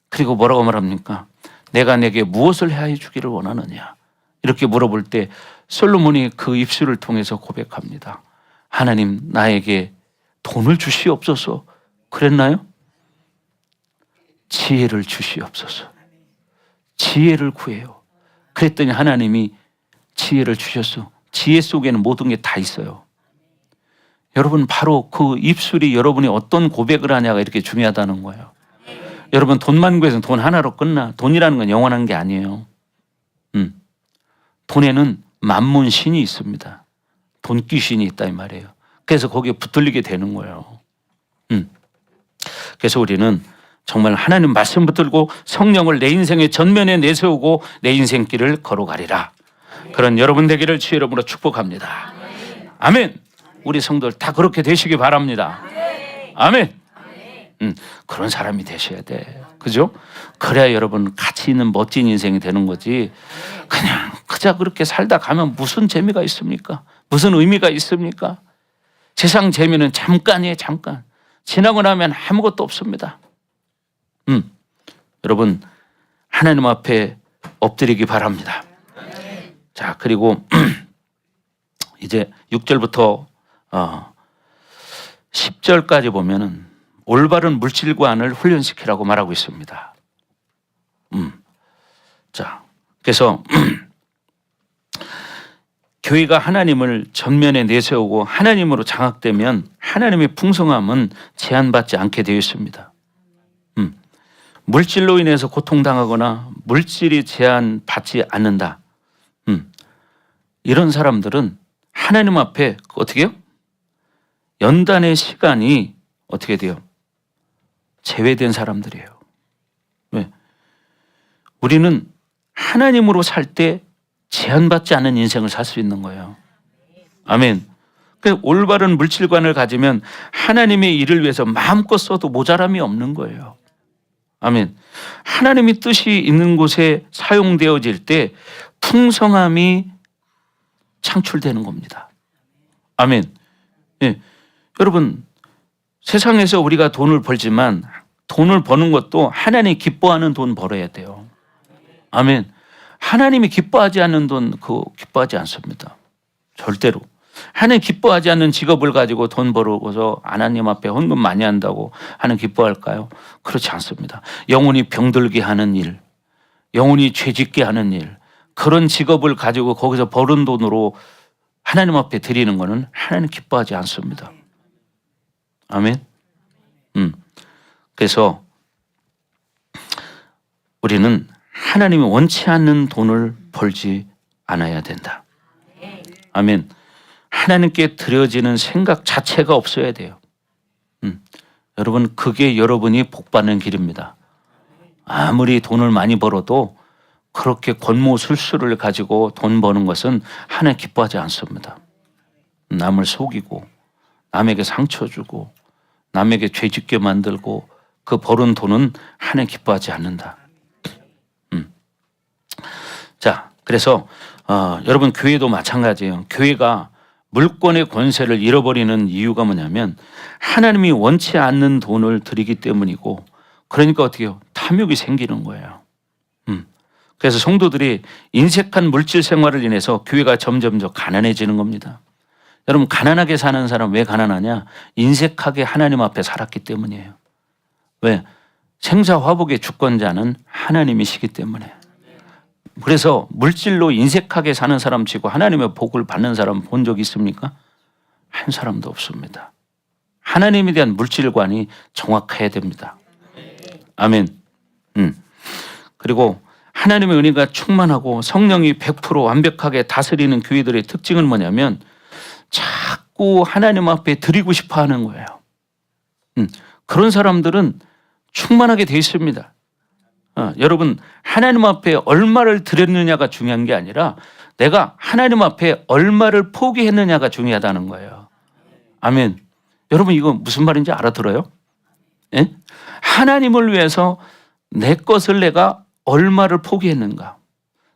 그리고 뭐라고 말합니까? 내가 내게 무엇을 해야 주기를 원하느냐? 이렇게 물어볼 때 솔로몬이 그 입술을 통해서 고백합니다. 하나님, 나에게 돈을 주시옵소서. 그랬나요? 지혜를 주시옵소서. 지혜를 구해요. 그랬더니 하나님이 지혜를 주셨어. 지혜 속에는 모든 게 다 있어요. 여러분, 바로 그 입술이 여러분이 어떤 고백을 하냐가 이렇게 중요하다는 거예요. 여러분, 돈만 구해서 돈 하나로 끝나. 돈이라는 건 영원한 게 아니에요. 돈에는 만문 신이 있습니다. 돈귀신이 있다 이 말이에요. 그래서 거기에 붙들리게 되는 거예요. 그래서 우리는 정말 하나님 말씀 붙들고 성령을 내 인생의 전면에 내세우고 내 인생길을 걸어가리라. 그런 여러분 되기를 주의 이름으로 축복합니다. 아멘. 우리 성도들 다 그렇게 되시기 바랍니다. 아멘. 그런 사람이 되셔야 돼. 그죠? 그래야 여러분 가치 있는 멋진 인생이 되는 거지. 그냥 그저 그렇게 살다 가면 무슨 재미가 있습니까? 무슨 의미가 있습니까? 세상 재미는 잠깐이에요. 잠깐. 지나고 나면 아무것도 없습니다. 여러분, 하나님 앞에 엎드리기 바랍니다. 자, 그리고 이제 6절부터 10절까지 보면은 올바른 물질관을 훈련시키라고 말하고 있습니다. 자, 그래서 교회가 하나님을 전면에 내세우고 하나님으로 장악되면 하나님의 풍성함은 제한받지 않게 되어 있습니다. 물질로 인해서 고통당하거나 물질이 제한받지 않는다. 이런 사람들은 하나님 앞에 어떻게 해요? 연단의 시간이 어떻게 돼요? 제외된 사람들이에요. 왜? 우리는 하나님으로 살 때 제한받지 않은 인생을 살 수 있는 거예요. 아멘. 그 올바른 물질관을 가지면 하나님의 일을 위해서 마음껏 써도 모자람이 없는 거예요. 아멘. 하나님의 뜻이 있는 곳에 사용되어질 때 풍성함이 창출되는 겁니다. 아멘. 예. 여러분, 세상에서 우리가 돈을 벌지만 돈을 버는 것도 하나님이 기뻐하는 돈 벌어야 돼요. 아멘. 하나님이 기뻐하지 않는 돈 그거 기뻐하지 않습니다. 절대로. 하나님 기뻐하지 않는 직업을 가지고 돈 벌어서 하나님 앞에 헌금 많이 한다고 하나님 기뻐할까요? 그렇지 않습니다. 영혼이 병들게 하는 일, 영혼이 죄짓게 하는 일, 그런 직업을 가지고 거기서 버는 돈으로 하나님 앞에 드리는 거는 하나님 기뻐하지 않습니다. 아멘. 그래서 우리는 하나님이 원치 않는 돈을 벌지 않아야 된다. 아멘. 하나님께 드려지는 생각 자체가 없어야 돼요. 여러분, 그게 여러분이 복받는 길입니다. 아무리 돈을 많이 벌어도 그렇게 권모술수를 가지고 돈 버는 것은 하나님 기뻐하지 않습니다. 남을 속이고 남에게 상처 주고 남에게 죄짓게 만들고 그 벌은 돈은 하나님 기뻐하지 않는다. 자, 그래서 여러분, 교회도 마찬가지예요. 교회가 물권의 권세를 잃어버리는 이유가 뭐냐면 하나님이 원치 않는 돈을 드리기 때문이고, 그러니까 어떻게 해요? 탐욕이 생기는 거예요. 그래서 성도들이 인색한 물질 생활을 인해서 교회가 점점 더 가난해지는 겁니다. 여러분, 가난하게 사는 사람 왜 가난하냐? 인색하게 하나님 앞에 살았기 때문이에요. 왜? 생사화복의 주권자는 하나님이시기 때문에. 그래서 물질로 인색하게 사는 사람 치고 하나님의 복을 받는 사람 본 적 있습니까? 한 사람도 없습니다. 하나님에 대한 물질관이 정확해야 됩니다. 아멘. 그리고 하나님의 은혜가 충만하고 성령이 100% 완벽하게 다스리는 교회들의 특징은 뭐냐면 자꾸 하나님 앞에 드리고 싶어 하는 거예요. 그런 사람들은 충만하게 되어 있습니다. 여러분, 하나님 앞에 얼마를 드렸느냐가 중요한 게 아니라 내가 하나님 앞에 얼마를 포기했느냐가 중요하다는 거예요. 아멘. 여러분, 이거 무슨 말인지 알아들어요? 예? 하나님을 위해서 내 것을 내가 얼마를 포기했는가.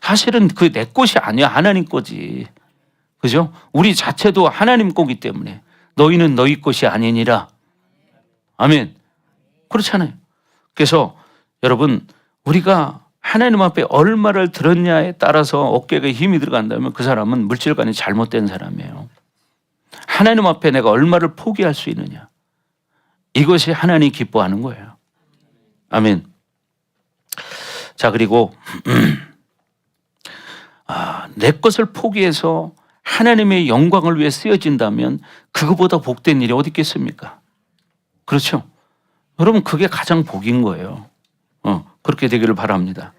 사실은 그 내 것이 아니야. 하나님 거지. 그죠? 우리 자체도 하나님 거기 때문에 너희는 너희 것이 아니니라. 아멘. 그렇잖아요. 그래서 여러분, 우리가 하나님 앞에 얼마를 들었냐에 따라서 어깨에 힘이 들어간다면 그 사람은 물질관이 잘못된 사람이에요. 하나님 앞에 내가 얼마를 포기할 수 있느냐. 이것이 하나님이 기뻐하는 거예요. 아멘. 자, 그리고 내 것을 포기해서 하나님의 영광을 위해 쓰여진다면 그거보다 복된 일이 어디 있겠습니까? 그렇죠? 여러분, 그게 가장 복인 거예요. 그렇게 되기를 바랍니다.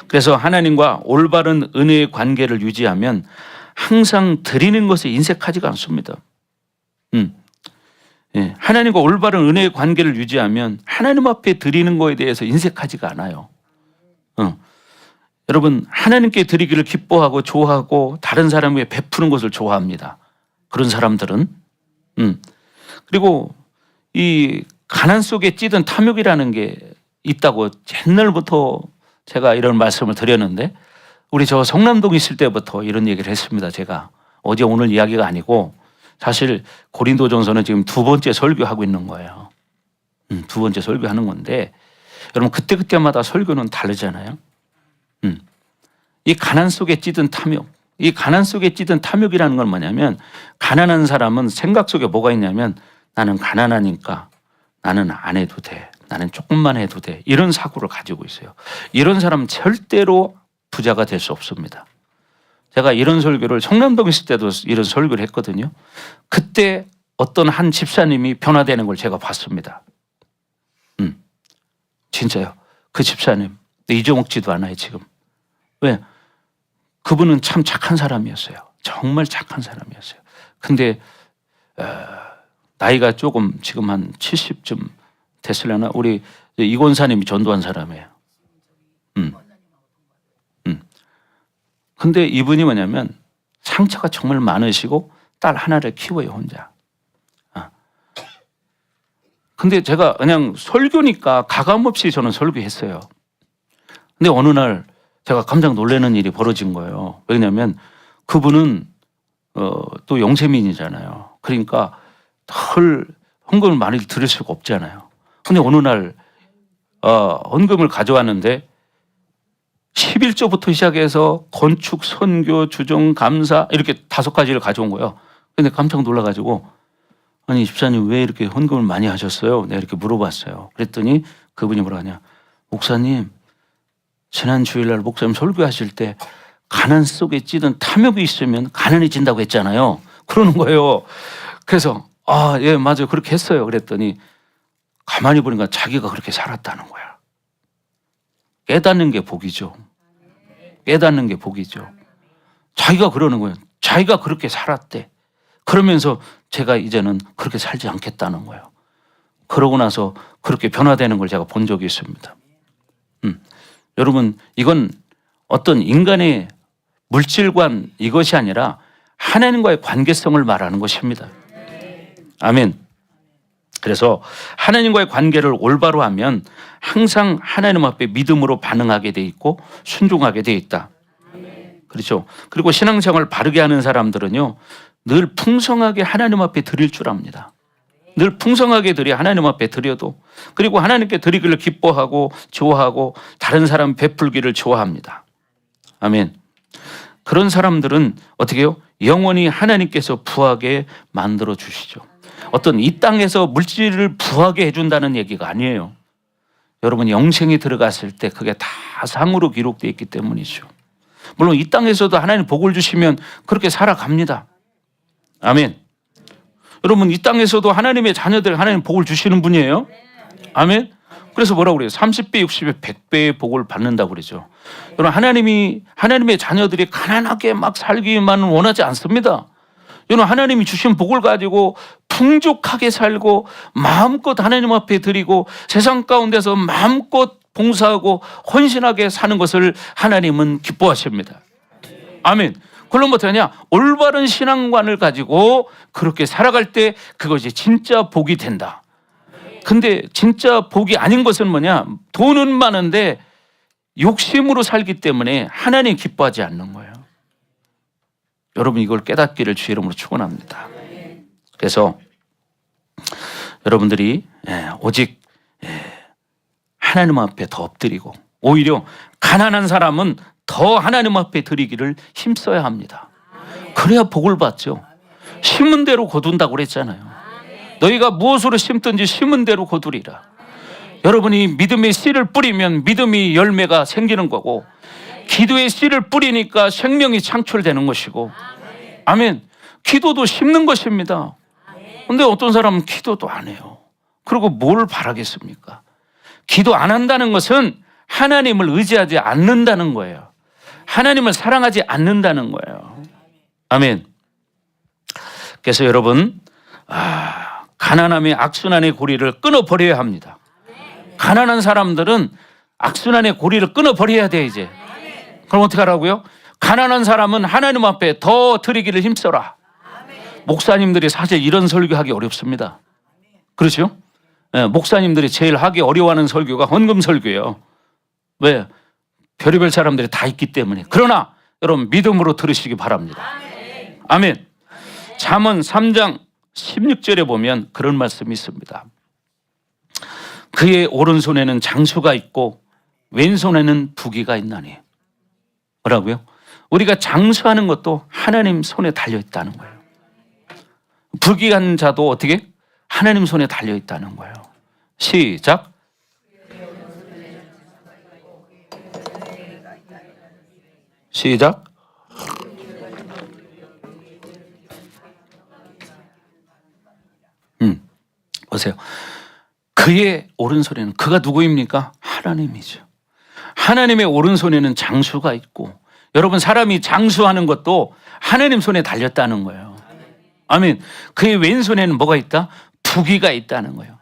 그래서 하나님과 올바른 은혜의 관계를 유지하면 항상 드리는 것에 인색하지가 않습니다. 하나님과 올바른 은혜의 관계를 유지하면 하나님 앞에 드리는 것에 대해서 인색하지가 않아요. 여러분, 하나님께 드리기를 기뻐하고 좋아하고 다른 사람에게 베푸는 것을 좋아합니다. 그런 사람들은. 그리고 이 가난 속에 찌든 탐욕이라는 게 있다고 옛날부터 제가 이런 말씀을 드렸는데, 우리 저 성남동 있을 때부터 이런 얘기를 했습니다. 제가 어제 오늘 이야기가 아니고 사실 고린도전서는 지금 2번째 설교하고 있는 거예요. 2번째 설교하는 건데, 여러분, 그때마다 설교는 다르잖아요. 이 가난 속에 찌든 탐욕, 이 가난 속에 찌든 탐욕이라는 건 뭐냐면, 가난한 사람은 생각 속에 뭐가 있냐면 나는 가난하니까 나는 안 해도 돼, 나는 조금만 해도 돼, 이런 사고를 가지고 있어요. 이런 사람은 절대로 부자가 될 수 없습니다. 제가 이런 설교를 성남동 있을 때도 이런 설교를 했거든요. 그때 어떤 한 집사님이 변화되는 걸 제가 봤습니다. 진짜요. 그 집사님 잊어먹지도 않아요 지금. 왜? 그분은 참 착한 사람이었어요. 정말 착한 사람이었어요. 근데 나이가 조금 지금 한 70쯤 됐으려나. 우리 이 권사님이 전도한 사람이에요. 근데 이분이 뭐냐면 상처가 정말 많으시고 딸 하나를 키워요, 혼자. 근데 제가 그냥 설교니까 가감없이 저는 설교했어요. 근데 어느 날 제가 깜짝 놀라는 일이 벌어진 거예요. 왜냐하면 그분은 또 영세민이잖아요. 그러니까 덜 헌금을 많이 드릴 수가 없잖아요. 근데 어느 날 헌금을 가져왔는데 11조부터 시작해서 건축, 선교, 주정, 감사 이렇게 5가지를 가져온 거예요. 근데 깜짝 놀라가지고, 아니 집사님 왜 이렇게 헌금을 많이 하셨어요? 내가 이렇게 물어봤어요. 그랬더니 그분이 뭐라 하냐, 목사님 지난 주일날 목사님 설교하실 때 가난 속에 찌든 탐욕이 있으면 가난해진다고 했잖아요. 그러는 거예요. 그래서 예, 맞아요. 그렇게 했어요. 그랬더니 가만히 보니까 자기가 그렇게 살았다는 거야. 깨닫는 게 복이죠. 깨닫는 게 복이죠. 자기가 그러는 거예요. 자기가 그렇게 살았대. 그러면서 제가 이제는 그렇게 살지 않겠다는 거예요. 그러고 나서 그렇게 변화되는 걸 제가 본 적이 있습니다. 여러분, 이건 어떤 인간의 물질관 이것이 아니라 하나님과의 관계성을 말하는 것입니다. 아멘. 그래서 하나님과의 관계를 올바로 하면 항상 하나님 앞에 믿음으로 반응하게 돼 있고 순종하게 돼 있다. 그렇죠. 그리고 신앙생활을 바르게 하는 사람들은요, 늘 풍성하게 하나님 앞에 드릴 줄 압니다. 늘 풍성하게 드려 하나님 앞에 드려도, 그리고 하나님께 드리기를 기뻐하고 좋아하고 다른 사람 베풀기를 좋아합니다. 아멘. 그런 사람들은 어떻게 해요? 영원히 하나님께서 부하게 만들어 주시죠. 어떤 이 땅에서 물질을 부하게 해준다는 얘기가 아니에요. 여러분, 영생에 들어갔을 때 그게 다 상으로 기록되어 있기 때문이죠. 물론 이 땅에서도 하나님 복을 주시면 그렇게 살아갑니다. 아멘. 여러분, 이 땅에서도 하나님의 자녀들 하나님 복을 주시는 분이에요. 아멘. 그래서 뭐라고 그래요? 30배, 60배, 100배의 복을 받는다고 그러죠. 여러분, 하나님의 자녀들이 가난하게 막 살기만 원하지 않습니다. 여러분, 하나님이 주신 복을 가지고 풍족하게 살고 마음껏 하나님 앞에 드리고 세상 가운데서 마음껏 봉사하고 헌신하게 사는 것을 하나님은 기뻐하십니다. 아멘. 그럼 어떻게 하냐? 올바른 신앙관을 가지고 그렇게 살아갈 때 그것이 진짜 복이 된다. 근데 진짜 복이 아닌 것은 뭐냐? 돈은 많은데 욕심으로 살기 때문에 하나님 기뻐하지 않는 거예요. 여러분, 이걸 깨닫기를 주의 이름으로 축원합니다. 그래서 여러분들이 오직 하나님 앞에 더 엎드리고, 오히려 가난한 사람은 더 하나님 앞에 드리기를 힘써야 합니다. 그래야 복을 받죠. 심은 대로 거둔다고 그랬잖아요. 너희가 무엇으로 심든지 심은 대로 거두리라. 여러분이 믿음의 씨를 뿌리면 믿음이 열매가 생기는 거고, 기도의 씨를 뿌리니까 생명이 창출되는 것이고, 아멘. 기도도 심는 것입니다. 근데 어떤 사람은 기도도 안 해요. 그리고 뭘 바라겠습니까? 기도 안 한다는 것은 하나님을 의지하지 않는다는 거예요. 하나님을 사랑하지 않는다는 거예요. 아멘. 그래서 여러분, 가난함의 악순환의 고리를 끊어버려야 합니다. 가난한 사람들은 악순환의 고리를 끊어버려야 돼, 이제. 그럼 어떻게 하라고요? 가난한 사람은 하나님 앞에 더 드리기를 힘써라. 목사님들이 사실 이런 설교하기 어렵습니다. 그렇죠? 목사님들이 제일 하기 어려워하는 설교가 헌금 설교예요. 왜? 별의별 사람들이 다 있기 때문에. 그러나 여러분, 믿음으로 들으시기 바랍니다. 아멘. 잠언 3장 16절에 보면 그런 말씀이 있습니다. 그의 오른손에는 장수가 있고 왼손에는 부귀가 있나니. 뭐라고요? 우리가 장수하는 것도 하나님 손에 달려있다는 거예요. 부귀한 자도 어떻게? 하나님 손에 달려있다는 거예요. 시작. 시작. 보세요. 그의 오른손에는, 그가 누구입니까? 하나님이죠. 하나님의 오른손에는 장수가 있고, 여러분, 사람이 장수하는 것도 하나님 손에 달렸다는 거예요. 아멘. 그의 왼손에는 뭐가 있다? 부귀가 있다는 거예요.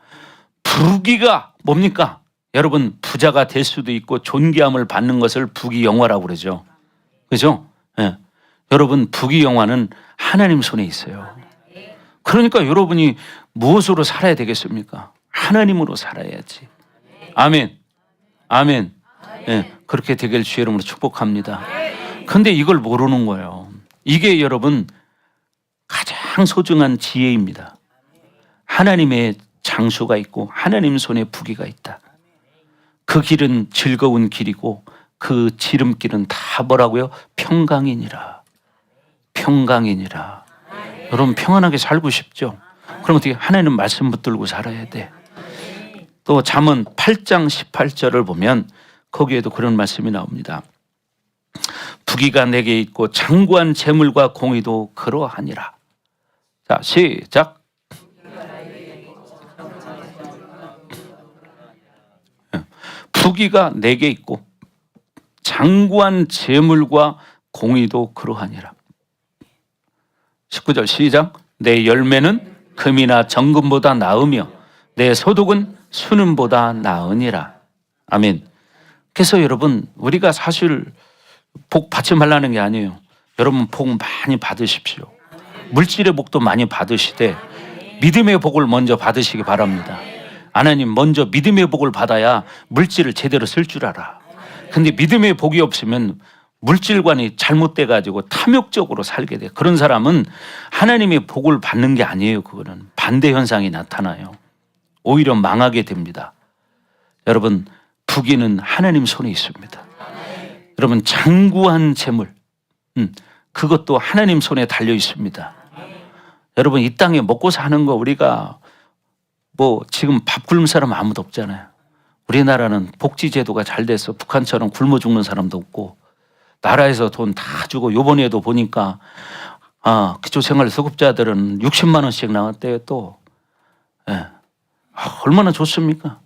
부귀가 뭡니까? 여러분, 부자가 될 수도 있고 존귀함을 받는 것을 부귀영화라고 그러죠. 그죠? 네. 여러분, 부귀영화는 하나님 손에 있어요. 그러니까 여러분이 무엇으로 살아야 되겠습니까? 하나님으로 살아야지. 아멘. 아멘. 네. 그렇게 되길 주의 이름으로 축복합니다. 근데 이걸 모르는 거예요. 이게 여러분 가장 소중한 지혜입니다. 하나님의 장수가 있고 하나님 손에 부귀가 있다. 그 길은 즐거운 길이고 그 지름길은 다 뭐라고요? 평강이니라. 평강이니라. 여러분, 평안하게 살고 싶죠? 그럼 어떻게? 하나님 말씀 붙들고 살아야 돼. 또 잠언 8장 18절을 보면 거기에도 그런 말씀이 나옵니다. 부귀가 내게 있고 장구한 재물과 공의도 그러하니라. 자, 시작. 부귀가 내게 있고 장구한 재물과 공의도 그러하니라. 19절 시작. 내 열매는 금이나 정금보다 나으며 내 소득은 순금보다 나으니라. 아멘. 그래서 여러분, 우리가 사실 복 받지 말라는 게 아니에요. 여러분 복 많이 받으십시오. 물질의 복도 많이 받으시되 믿음의 복을 먼저 받으시기 바랍니다. 하나님, 먼저 믿음의 복을 받아야 물질을 제대로 쓸 줄 알아. 근데 믿음의 복이 없으면 물질관이 잘못돼 가지고 탐욕적으로 살게 돼. 그런 사람은 하나님의 복을 받는 게 아니에요. 그거는 반대 현상이 나타나요. 오히려 망하게 됩니다. 여러분, 부귀는 하나님 손에 있습니다. 여러분, 장구한 재물, 그것도 하나님 손에 달려 있습니다. 여러분, 이 땅에 먹고 사는 거, 우리가 뭐 지금 밥 굶는 사람 아무도 없잖아요. 우리나라는 복지제도가 잘 돼서 북한처럼 굶어 죽는 사람도 없고, 나라에서 돈 다 주고, 요번에도 보니까 기초생활수급자들은 60만 원씩 나왔대요. 또 얼마나 좋습니까?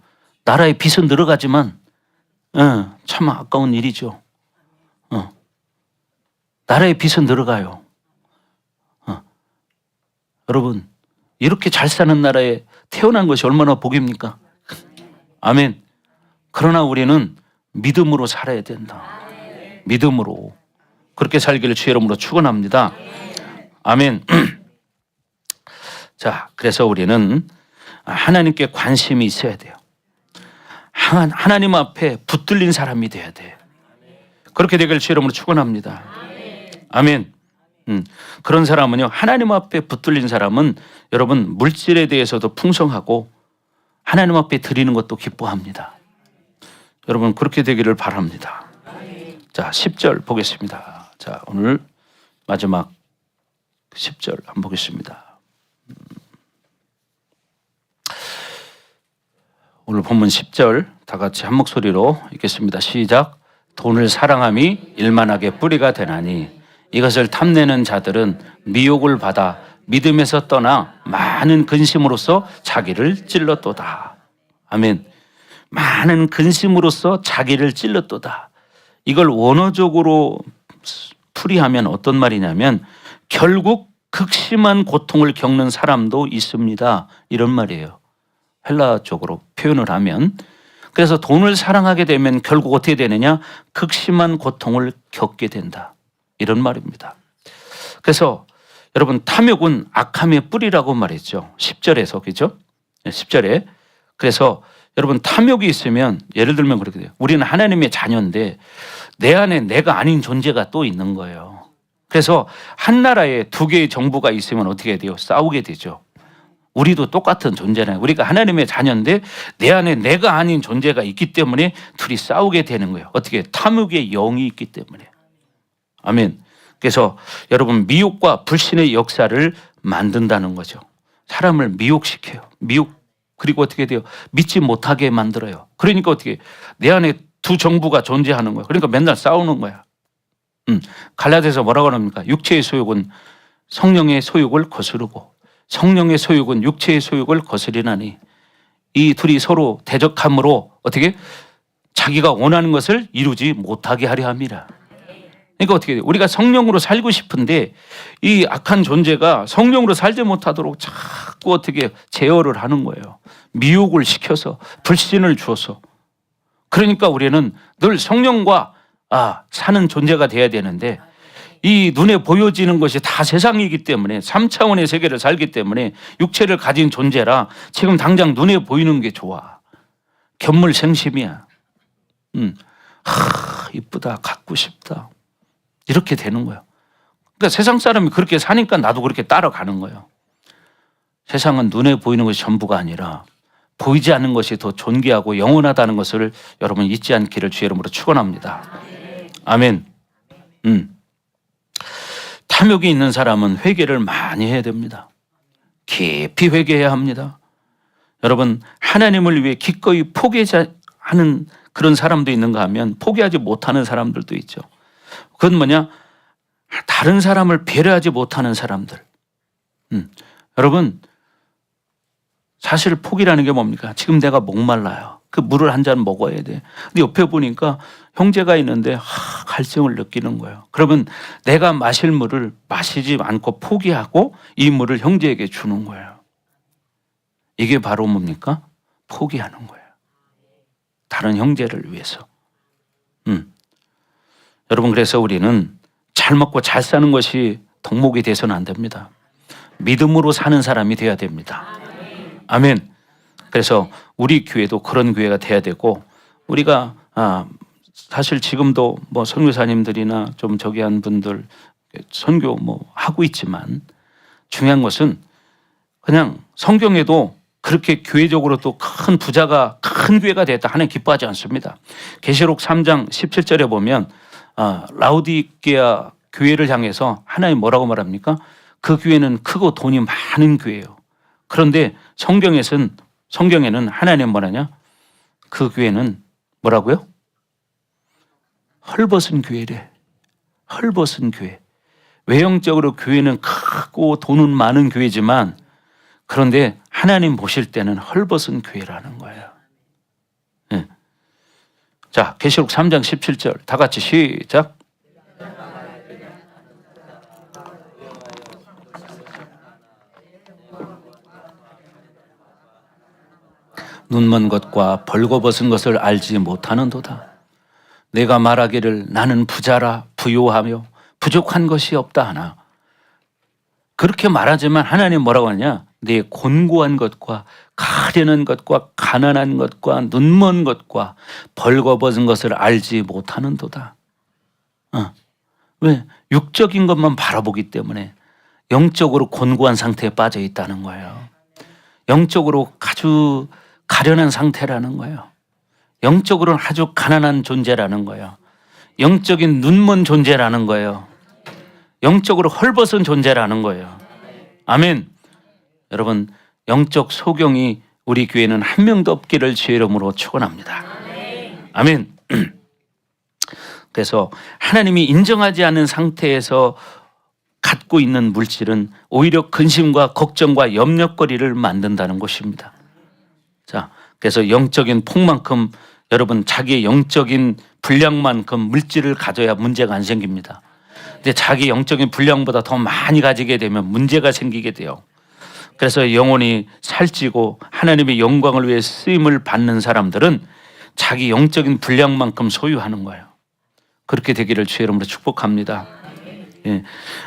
나라의 빚은 늘어가지만 참 아까운 일이죠. 나라의 빚은 늘어가요. 여러분, 이렇게 잘 사는 나라에 태어난 것이 얼마나 복입니까? 아멘. 그러나 우리는 믿음으로 살아야 된다. 믿음으로 그렇게 살기를 주의 이름으로 축원합니다. 아멘. 자, 그래서 우리는 하나님께 관심이 있어야 돼요. 하나님 앞에 붙들린 사람이 돼야 돼. 그렇게 되기를 주의 이름으로 축원합니다. 아멘. 그런 사람은요, 하나님 앞에 붙들린 사람은 여러분 물질에 대해서도 풍성하고 하나님 앞에 드리는 것도 기뻐합니다. 여러분 그렇게 되기를 바랍니다. 자, 10절 보겠습니다. 자, 오늘 마지막 10절 한번 보겠습니다. 오늘 본문 10절 다 같이 한 목소리로 읽겠습니다. 시작. 돈을 사랑함이 일만하게 뿌리가 되나니 이것을 탐내는 자들은 미혹을 받아 믿음에서 떠나 많은 근심으로써 자기를 찔렀도다. 아멘. 많은 근심으로써 자기를 찔렀도다. 이걸 원어적으로 풀이하면 어떤 말이냐면 결국 극심한 고통을 겪는 사람도 있습니다. 이런 말이에요. 헬라적으로 표현을 하면. 그래서 돈을 사랑하게 되면 결국 어떻게 되느냐? 극심한 고통을 겪게 된다. 이런 말입니다. 그래서 여러분 탐욕은 악함의 뿌리라고 말했죠. 10절에서, 그죠? 10절에. 그래서 여러분 탐욕이 있으면 예를 들면 그렇게 돼요. 우리는 하나님의 자녀인데 내 안에 내가 아닌 존재가 또 있는 거예요. 그래서 한 나라에 두 개의 정부가 있으면 어떻게 돼요? 싸우게 되죠. 우리도 똑같은 존재잖아요. 우리가 하나님의 자녀인데 내 안에 내가 아닌 존재가 있기 때문에 둘이 싸우게 되는 거예요. 어떻게? 탐욕의 영이 있기 때문에. 아멘. 그래서 여러분 미혹과 불신의 역사를 만든다는 거죠. 사람을 미혹시켜요. 미혹. 그리고 어떻게 돼요? 믿지 못하게 만들어요. 그러니까 어떻게? 내 안에 두 정부가 존재하는 거예요. 그러니까 맨날 싸우는 거야. 갈라디아서 뭐라고 합니까? 육체의 소욕은 성령의 소욕을 거스르고 성령의 소욕은 육체의 소욕을 거스리나니 이 둘이 서로 대적함으로 어떻게? 자기가 원하는 것을 이루지 못하게 하려 함이라. 그러니까 어떻게 돼요? 우리가 성령으로 살고 싶은데 이 악한 존재가 성령으로 살지 못하도록 자꾸 어떻게 제어를 하는 거예요. 미혹을 시켜서 불신을 주어서. 그러니까 우리는 늘 성령과 사는 존재가 돼야 되는데 이 눈에 보여지는 것이 다 세상이기 때문에 3차원의 세계를 살기 때문에 육체를 가진 존재라 지금 당장 눈에 보이는 게 좋아. 견물생심이야. 이쁘다, 갖고 싶다. 이렇게 되는 거예요. 그러니까 세상 사람이 그렇게 사니까 나도 그렇게 따라가는 거예요. 세상은 눈에 보이는 것이 전부가 아니라 보이지 않는 것이 더 존귀하고 영원하다는 것을 여러분 잊지 않기를 주의 이름으로 축원합니다. 아멘. 탐욕이 있는 사람은 회개를 많이 해야 됩니다. 깊이 회개해야 합니다. 여러분 하나님을 위해 기꺼이 포기하는 그런 사람도 있는가 하면 포기하지 못하는 사람들도 있죠. 그건 뭐냐? 다른 사람을 배려하지 못하는 사람들. 여러분, 사실 포기라는 게 뭡니까? 지금 내가 목말라요. 그 물을 한 잔 먹어야 돼. 근데 옆에 보니까 형제가 있는데 갈증을 느끼는 거예요. 그러면 내가 마실 물을 마시지 않고 포기하고 이 물을 형제에게 주는 거예요. 이게 바로 뭡니까? 포기하는 거예요. 다른 형제를 위해서. 여러분, 그래서 우리는 잘 먹고 잘 사는 것이 덕목이 돼서는 안 됩니다. 믿음으로 사는 사람이 돼야 됩니다. 아멘. 그래서 우리 교회도 그런 교회가 돼야 되고, 우리가 사실 지금도 뭐 선교사님들이나 좀 저기 한 분들 선교 뭐 하고 있지만, 중요한 것은 그냥 성경에도 그렇게 교회적으로 또 큰 부자가 큰 교회가 됐다 하나님 기뻐하지 않습니다. 계시록 3장 17절에 보면 라우디게아 교회를 향해서 하나님 뭐라고 말합니까? 그 교회는 크고 돈이 많은 교회예요. 그런데 성경에는 하나님 뭐라냐? 그 교회는 뭐라고요? 헐벗은 교회래. 헐벗은 교회. 외형적으로 교회는 크고 돈은 많은 교회지만, 그런데 하나님 보실 때는 헐벗은 교회라는 거예요. 네. 자, 계시록 3장 17절 다 같이 시작. 눈먼 것과 벌거벗은 것을 알지 못하는도다. 내가 말하기를 나는 부자라 부요하며 부족한 것이 없다 하나. 그렇게 말하지만 하나님 뭐라고 하냐? 내 곤고한 것과 가련한 것과 가난한 것과 눈먼 것과 벌거벗은 것을 알지 못하는도다. 왜? 육적인 것만 바라보기 때문에 영적으로 곤고한 상태에 빠져 있다는 거예요. 영적으로 아주 가련한 상태라는 거예요. 영적으로는 아주 가난한 존재라는 거예요. 영적인 눈먼 존재라는 거예요. 영적으로 헐벗은 존재라는 거예요. 아멘. 여러분, 영적 소경이 우리 교회는 한 명도 없기를 주의 이름으로 축원합니다. 아멘. 그래서 하나님이 인정하지 않는 상태에서 갖고 있는 물질은 오히려 근심과 걱정과 염려거리를 만든다는 것입니다. 자, 그래서 영적인 폭만큼 여러분 자기의 영적인 분량만큼 물질을 가져야 문제가 안 생깁니다. 근데 자기 영적인 분량보다 더 많이 가지게 되면 문제가 생기게 돼요. 그래서 영혼이 살찌고 하나님의 영광을 위해 쓰임을 받는 사람들은 자기 영적인 분량만큼 소유하는 거예요. 그렇게 되기를 주의 이름으로 축복합니다. 예.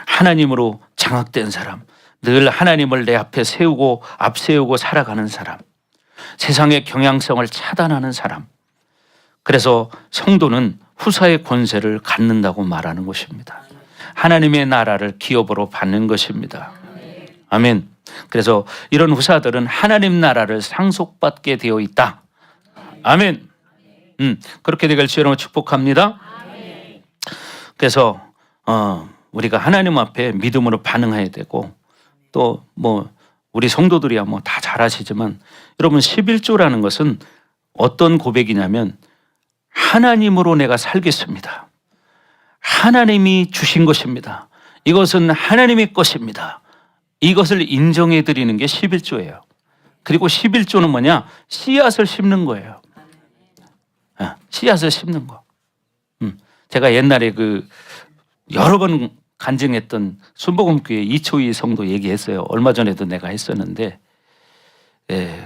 하나님으로 장악된 사람, 늘 하나님을 내 앞에 세우고 앞세우고 살아가는 사람, 세상의 경향성을 차단하는 사람. 그래서 성도는 후사의 권세를 갖는다고 말하는 것입니다. 하나님의 나라를 기업으로 받는 것입니다. 아멘. 그래서 이런 후사들은 하나님 나라를 상속받게 되어 있다. 아멘. 그렇게 되길 주여로 축복합니다. 그래서 우리가 하나님 앞에 믿음으로 반응해야 되고, 또 뭐 우리 성도들이야 뭐 다 잘 아시지만, 여러분 11조라는 것은 어떤 고백이냐면, 하나님으로 내가 살겠습니다. 하나님이 주신 것입니다. 이것은 하나님의 것입니다. 이것을 인정해 드리는 게 11조예요. 그리고 11조는 뭐냐? 씨앗을 심는 거예요. 씨앗을 심는 거. 제가 옛날에 그 여러 번 간증했던 순복음교회 이초희 성도 얘기했어요. 얼마 전에도 내가 했었는데,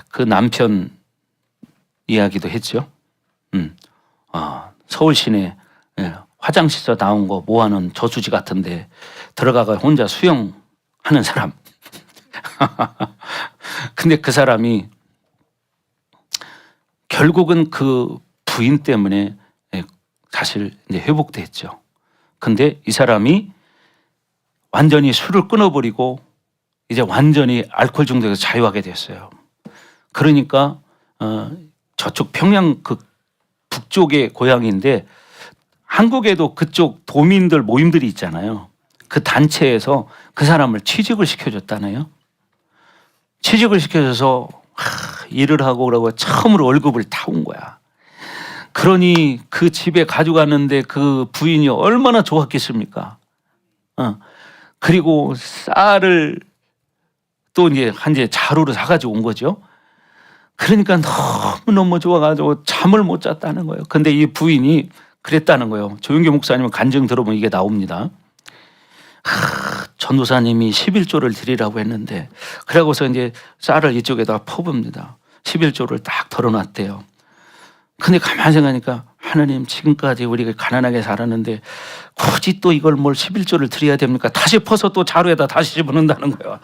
그 남편 이야기도 했죠. 서울 시내 화장실에서 나온 거 모아놓은 저수지 같은데 들어가가 혼자 수영하는 사람. 근데 그 사람이 결국은 그 부인 때문에 사실 이제 회복됐죠. 근데 이 사람이 완전히 술을 끊어버리고 이제 완전히 알코올 중독에서 자유하게 됐어요. 그러니까 저쪽 평양 그 북쪽의 고향인데, 한국에도 그쪽 도민들 모임들이 있잖아요. 그 단체에서 그 사람을 취직을 시켜줬다네요. 취직을 시켜줘서 일을 하고 그러고 처음으로 월급을 타온 거야. 그러니 그 집에 가져갔는데 그 부인이 얼마나 좋았겠습니까? 그리고 쌀을 또 이제 자루로 사가지고 온 거죠. 그러니까 너무너무 좋아가지고 잠을 못 잤다는 거예요. 근데 이 부인이 그랬다는 거예요. 조윤교 목사님은 간증 들어보면 이게 나옵니다. 전도사님이 11조를 드리라고 했는데, 그러고서 이제 쌀을 이쪽에다 퍼붑니다. 11조를 딱 덜어놨대요. 근데 가만히 생각하니까 하나님, 지금까지 우리가 가난하게 살았는데 굳이 또 이걸 뭘 11조를 드려야 됩니까? 다시 퍼서 또 자루에다 다시 집어넣는다는 거야.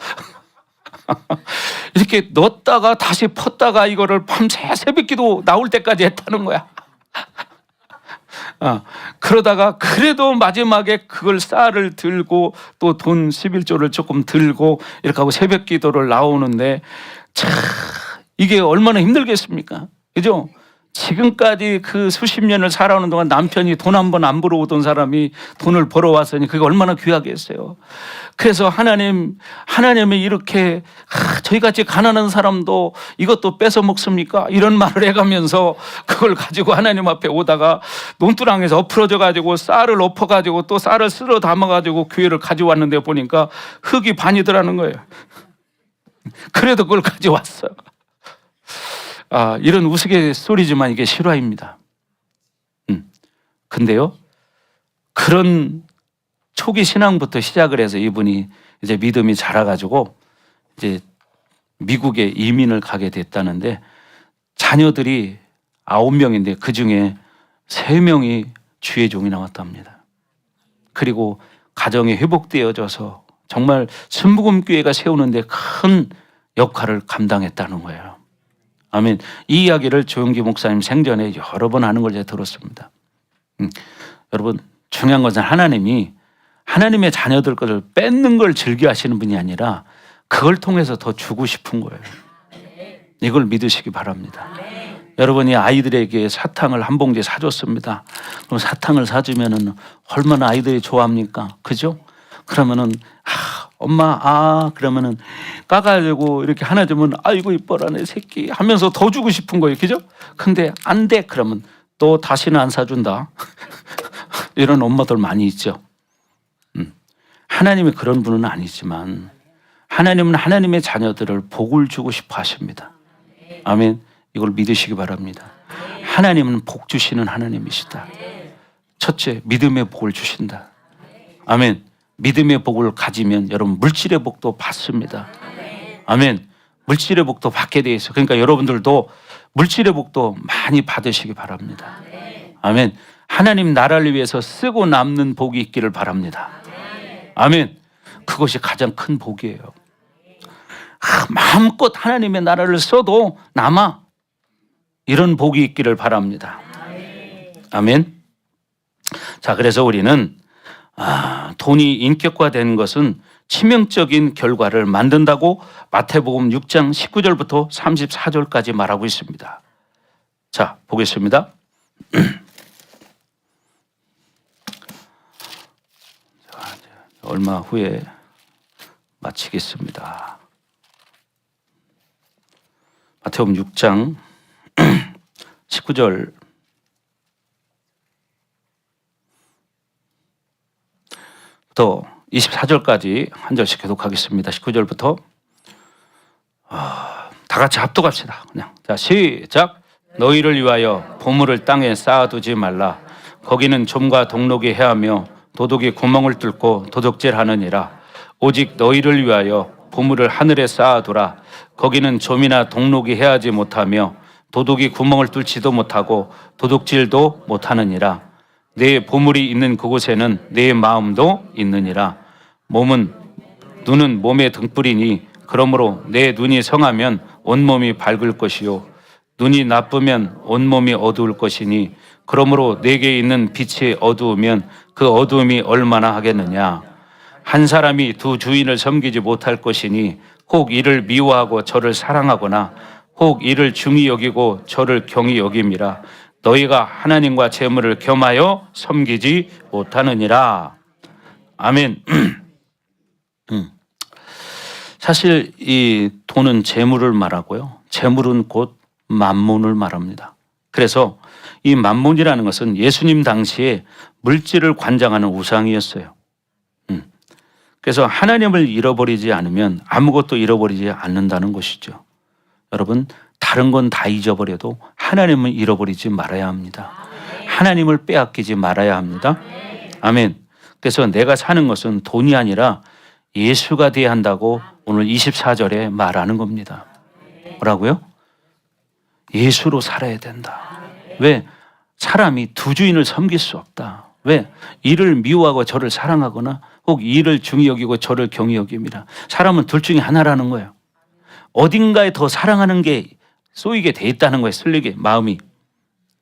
이렇게 넣었다가 다시 펐다가 이거를 밤새 새벽기도 나올 때까지 했다는 거야. 그러다가 그래도 마지막에 그걸 쌀을 들고 또 돈 11조를 조금 들고 이렇게 하고 새벽 기도를 나오는데, 참 이게 얼마나 힘들겠습니까? 그죠? 지금까지 그 수십 년을 살아오는 동안 남편이 돈 한 번 안 벌어오던 사람이 돈을 벌어왔으니 그게 얼마나 귀하겠어요. 그래서 하나님이 이렇게 저희같이 가난한 사람도 이것도 뺏어 먹습니까? 이런 말을 해가면서 그걸 가지고 하나님 앞에 오다가 논두렁에서 엎어져 가지고 쌀을 엎어 가지고 또 쌀을 쓸어 담아 가지고 교회를 가져왔는데 보니까 흙이 반이더라는 거예요. 그래도 그걸 가져왔어요. 이런 우스갯소리지만 이게 실화입니다. 근데요, 그런 초기 신앙부터 시작을 해서 이분이 이제 믿음이 자라가지고 이제 미국에 이민을 가게 됐다는데, 자녀들이 9명인데 그 중에 3명이 주의 종이 나왔답니다. 그리고 가정이 회복되어져서 정말 순복음교회가 세우는데 큰 역할을 감당했다는 거예요. 아멘. 이 이야기를 조용기 목사님 생전에 여러 번 하는 걸 제가 들었습니다. 여러분, 중요한 것은 하나님의 자녀들 것을 뺏는 걸 즐겨하시는 분이 아니라 그걸 통해서 더 주고 싶은 거예요. 이걸 믿으시기 바랍니다. 여러분이 아이들에게 사탕을 한 봉지 사줬습니다. 그럼 사탕을 사주면은 얼마나 아이들이 좋아합니까? 그죠? 그러면은 엄마 그러면은 까가지고 이렇게 하나 주면 아이고 이뻐라 내 새끼 하면서 더 주고 싶은 거예요. 그죠? 근데 안 돼 그러면 또 다시는 안 사준다. 이런 엄마들 많이 있죠. 하나님이 그런 분은 아니지만 하나님은 하나님의 자녀들을 복을 주고 싶어 하십니다. 아멘. 이걸 믿으시기 바랍니다. 하나님은 복 주시는 하나님이시다. 첫째, 믿음의 복을 주신다. 아멘. 믿음의 복을 가지면 여러분 물질의 복도 받습니다. 아멘. 물질의 복도 받게 돼 있어요. 그러니까 여러분들도 물질의 복도 많이 받으시기 바랍니다. 아멘. 하나님 나라를 위해서 쓰고 남는 복이 있기를 바랍니다. 아멘. 그것이 가장 큰 복이에요. 마음껏 하나님의 나라를 써도 남아. 이런 복이 있기를 바랍니다. 아멘. 자, 그래서 우리는 돈이 인격화된 것은 치명적인 결과를 만든다고 마태복음 6장 19절부터 34절까지 말하고 있습니다. 자, 보겠습니다. 얼마 후에 마치겠습니다. 마태복음 6장 19절 부터 24절까지 한 절씩 계속하겠습니다. 19절부터 다 같이 합독합시다. 그냥 자, 시작. 너희를 위하여 보물을 땅에 쌓아두지 말라. 거기는 좀과 동록이 해하며 도둑이 구멍을 뚫고 도둑질하느니라. 오직 너희를 위하여 보물을 하늘에 쌓아두라. 거기는 좀이나 동록이 해하지 못하며 도둑이 구멍을 뚫지도 못하고 도둑질도 못하느니라. 내 보물이 있는 그곳에는 내 마음도 있느니라. 눈은 몸의 등불이니 그러므로 내 눈이 성하면 온몸이 밝을 것이요 눈이 나쁘면 온몸이 어두울 것이니 그러므로 내게 있는 빛이 어두우면 그 어두움이 얼마나 하겠느냐. 한 사람이 두 주인을 섬기지 못할 것이니 혹 이를 미워하고 저를 사랑하거나 혹 이를 중히 여기고 저를 경히 여김이라. 너희가 하나님과 재물을 겸하여 섬기지 못하느니라. 아멘. 사실 이 돈은 재물을 말하고요. 재물은 곧 만문을 말합니다. 그래서 이 만몬이라는 것은 예수님 당시에 물질을 관장하는 우상이었어요. 그래서 하나님을 잃어버리지 않으면 아무것도 잃어버리지 않는다는 것이죠. 여러분, 다른 건 다 잊어버려도 하나님을 잃어버리지 말아야 합니다. 하나님을 빼앗기지 말아야 합니다. 아멘. 그래서 내가 사는 것은 돈이 아니라 예수가 돼야 한다고 오늘 24절에 말하는 겁니다. 뭐라고요? 예수로 살아야 된다. 왜? 사람이 두 주인을 섬길 수 없다. 왜? 이를 미워하고 저를 사랑하거나 혹 이를 중히 여기고 저를 경히 여깁니다. 사람은 둘 중에 하나라는 거예요. 어딘가에 더 사랑하는 게 쏘이게 돼 있다는 거예요. 쓸리게 마음이.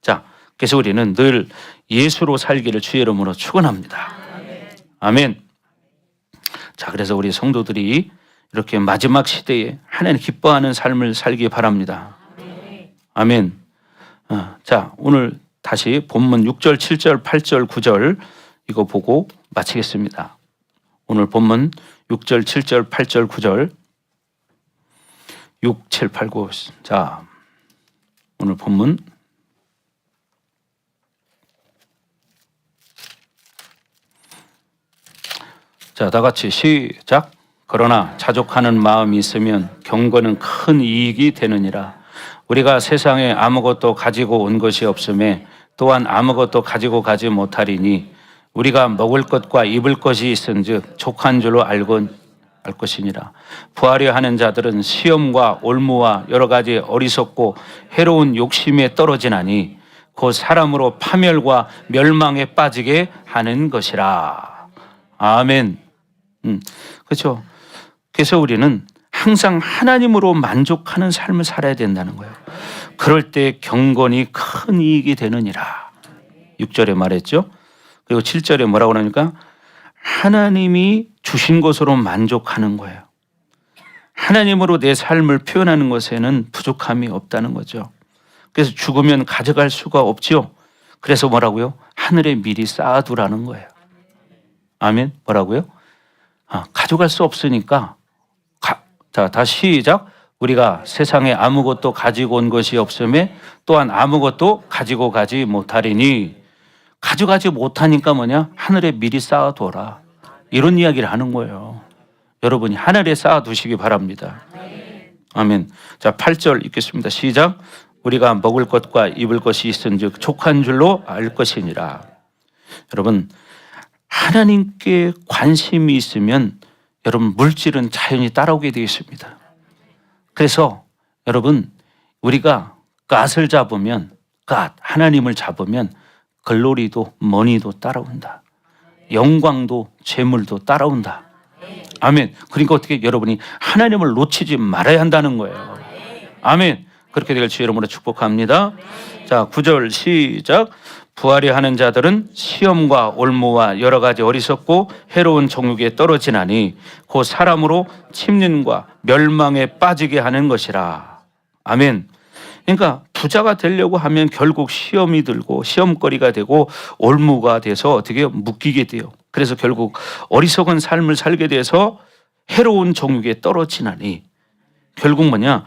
자, 그래서 우리는 늘 예수로 살기를 주의 이름으로 축원합니다. 아멘. 자, 그래서 우리 성도들이 이렇게 마지막 시대에 하나님 기뻐하는 삶을 살기 바랍니다. 아멘. 자, 오늘 다시 본문 6절, 7절, 8절, 9절 이거 보고 마치겠습니다. 오늘 본문 6절, 7절, 8절, 9절 6, 7, 8, 9. 자, 오늘 본문 자, 다 같이 시작. 그러나 자족하는 마음이 있으면 경건은 큰 이익이 되느니라. 우리가 세상에 아무것도 가지고 온 것이 없음에 또한 아무것도 가지고 가지 못하리니 우리가 먹을 것과 입을 것이 있은즉 족한 줄로 알 것이니라. 부하려 하는 자들은 시험과 올무와 여러 가지 어리석고 해로운 욕심에 떨어지나니 곧 사람으로 파멸과 멸망에 빠지게 하는 것이라. 아멘. 그렇죠. 그래서 우리는 항상 하나님으로 만족하는 삶을 살아야 된다는 거예요. 그럴 때 경건이 큰 이익이 되느니라. 6절에 말했죠. 그리고 7절에 뭐라고 하니까 하나님이 주신 것으로 만족하는 거예요. 하나님으로 내 삶을 표현하는 것에는 부족함이 없다는 거죠. 그래서 죽으면 가져갈 수가 없죠. 그래서 뭐라고요? 하늘에 미리 쌓아두라는 거예요. 아멘. 뭐라고요? 가져갈 수 없으니까 자, 다시 시작. 우리가 세상에 아무것도 가지고 온 것이 없음에 또한 아무것도 가지고 가지 못하리니 가져가지 못하니까 뭐냐? 하늘에 미리 쌓아둬라. 이런 이야기를 하는 거예요. 여러분이 하늘에 쌓아두시기 바랍니다. 아멘. 자, 8절 읽겠습니다. 시작. 우리가 먹을 것과 입을 것이 있은즉 족한 줄로 알 것이니라. 여러분, 하나님께 관심이 있으면 여러분 물질은 자연히 따라오게 되어 있습니다. 그래서 여러분 우리가 갓을 잡으면 하나님을 잡으면 글로리도 머니도 따라온다. 영광도 재물도 따라온다. 아멘. 그러니까 어떻게 여러분이 하나님을 놓치지 말아야 한다는 거예요. 아멘. 그렇게 될 주 이름으로 축복합니다. 자, 9절 시작. 부하려 하는 자들은 시험과 올무와 여러 가지 어리석고 해로운 정욕에 떨어지나니 곧 사람으로 침륜과 멸망에 빠지게 하는 것이라. 아멘. 그러니까 부자가 되려고 하면 결국 시험이 들고 시험거리가 되고 올무가 돼서 어떻게 묶이게 돼요. 그래서 결국 어리석은 삶을 살게 돼서 해로운 정욕에 떨어지나니 결국 뭐냐?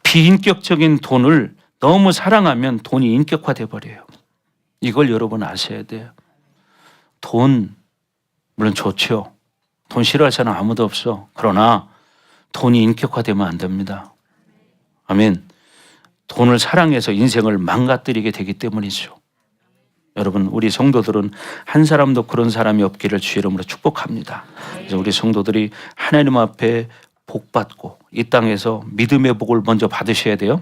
비인격적인 돈을 너무 사랑하면 돈이 인격화돼 버려요. 이걸 여러분 아셔야 돼요. 돈 물론 좋죠. 돈 싫어할 사람 아무도 없어. 그러나 돈이 인격화되면 안 됩니다. 아멘. 돈을 사랑해서 인생을 망가뜨리게 되기 때문이죠. 여러분, 우리 성도들은 한 사람도 그런 사람이 없기를 주의 이름으로 축복합니다. 그래서 우리 성도들이 하나님 앞에 복 받고 이 땅에서 믿음의 복을 먼저 받으셔야 돼요.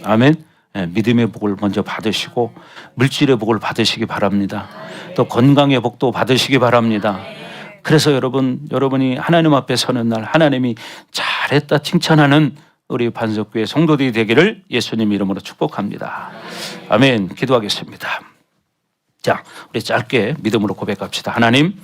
아멘. 네, 믿음의 복을 먼저 받으시고 물질의 복을 받으시기 바랍니다. 또 건강의 복도 받으시기 바랍니다. 그래서 여러분이 하나님 앞에 서는 날 하나님이 잘했다 칭찬하는 우리 반석교회 성도들이 되기를 예수님 이름으로 축복합니다. 아멘. 기도하겠습니다. 자, 우리 짧게 믿음으로 고백합시다. 하나님,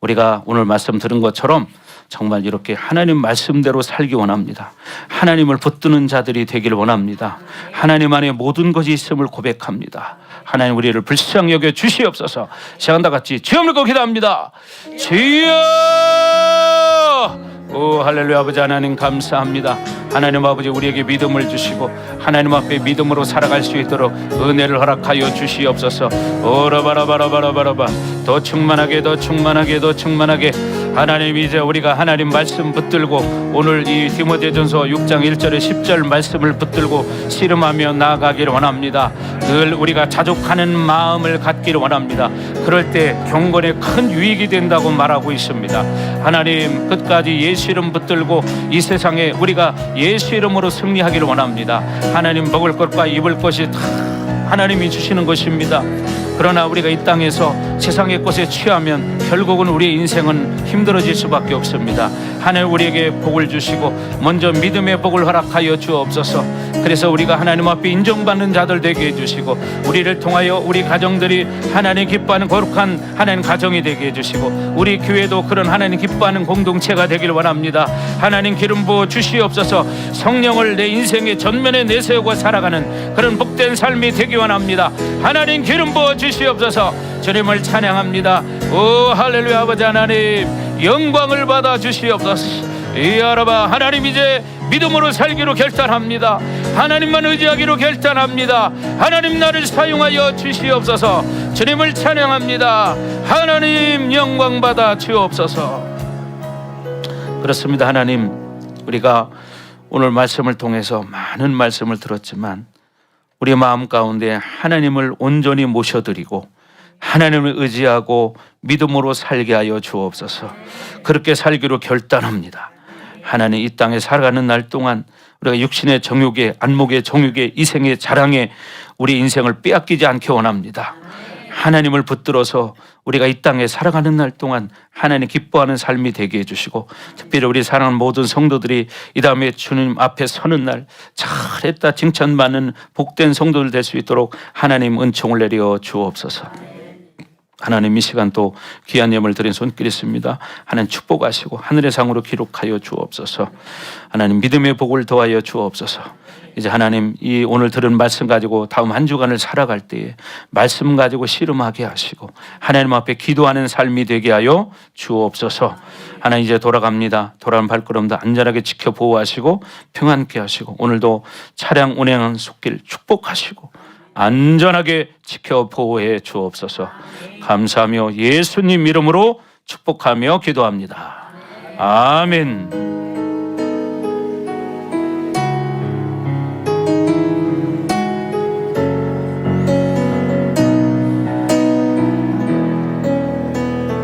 우리가 오늘 말씀 들은 것처럼 정말 이렇게 하나님 말씀대로 살기 원합니다. 하나님을 붙드는 자들이 되기를 원합니다. 하나님 안에 모든 것이 있음을 고백합니다. 하나님 우리를 불쌍히 여겨 주시옵소서. 시간 다 같이 주여 물고 기도합니다. 주여 오 할렐루야. 아버지 하나님 감사합니다. 하나님 아버지 우리에게 믿음을 주시고 하나님 앞에 믿음으로 살아갈 수 있도록 은혜를 허락하여 주시옵소서. 오라바라바라바라바라바. 더 충만하게 더 충만하게 더 충만하게. 하나님 이제 우리가 하나님 말씀 붙들고 오늘 이 디모데전서 6장 1절에 10절 말씀을 붙들고 씨름하며 나아가기를 원합니다. 늘 우리가 자족하는 마음을 갖기를 원합니다. 그럴 때 경건에 큰 유익이 된다고 말하고 있습니다. 하나님 끝까지 예수 이름 붙들고 이 세상에 우리가 예수 이름으로 승리하기를 원합니다. 하나님 먹을 것과 입을 것이 다 하나님이 주시는 것입니다. 그러나 우리가 이 땅에서 세상의 것에 취하면 결국은 우리의 인생은 힘들어질 수밖에 없습니다. 하나님 우리에게 복을 주시고 먼저 믿음의 복을 허락하여 주옵소서. 그래서 우리가 하나님 앞에 인정받는 자들 되게 해주시고 우리를 통하여 우리 가정들이 하나님 기뻐하는 거룩한 하나님 가정이 되게 해주시고 우리 교회도 그런 하나님 기뻐하는 공동체가 되길 원합니다. 하나님 기름 부어 주시옵소서. 성령을 내 인생의 전면에 내세우고 살아가는 그런 복된 삶이 되기 원합니다. 하나님 기름 부어 주시옵소서. 주님을 찬양합니다. 오 할렐루야. 아버지 하나님 영광을 받아 주시옵소서. 이아라바. 하나님 이제 믿음으로 살기로 결단합니다. 하나님만 의지하기로 결단합니다. 하나님 나를 사용하여 주시옵소서. 주님을 찬양합니다. 하나님 영광 받아 주옵소서. 그렇습니다. 하나님 우리가 오늘 말씀을 통해서 많은 말씀을 들었지만 우리 마음 가운데 하나님을 온전히 모셔드리고 하나님을 의지하고 믿음으로 살게 하여 주옵소서. 그렇게 살기로 결단합니다. 하나님 이 땅에 살아가는 날 동안 우리가 육신의 정욕에 안목의 정욕에 이생의 자랑에 우리 인생을 빼앗기지 않게 원합니다. 하나님을 붙들어서 우리가 이 땅에 살아가는 날 동안 하나님 기뻐하는 삶이 되게 해주시고 특별히 우리 사랑하는 모든 성도들이 이 다음에 주님 앞에 서는 날 잘했다 칭찬받는 복된 성도들 될 수 있도록 하나님 은총을 내려 주옵소서. 하나님 이 시간 또 귀한 예물을 드린 손길이 있습니다. 하나님 축복하시고 하늘의 상으로 기록하여 주옵소서. 하나님 믿음의 복을 더하여 주옵소서. 이제 하나님 이 오늘 들은 말씀 가지고 다음 한 주간을 살아갈 때에 말씀 가지고 씨름하게 하시고 하나님 앞에 기도하는 삶이 되게 하여 주옵소서. 하나님 이제 돌아갑니다. 돌아가는 발걸음도 안전하게 지켜 보호하시고 평안케 하시고 오늘도 차량 운행하는 속길 축복하시고 안전하게 지켜 보호해 주옵소서. 감사하며 예수님 이름으로 축복하며 기도합니다. 아멘.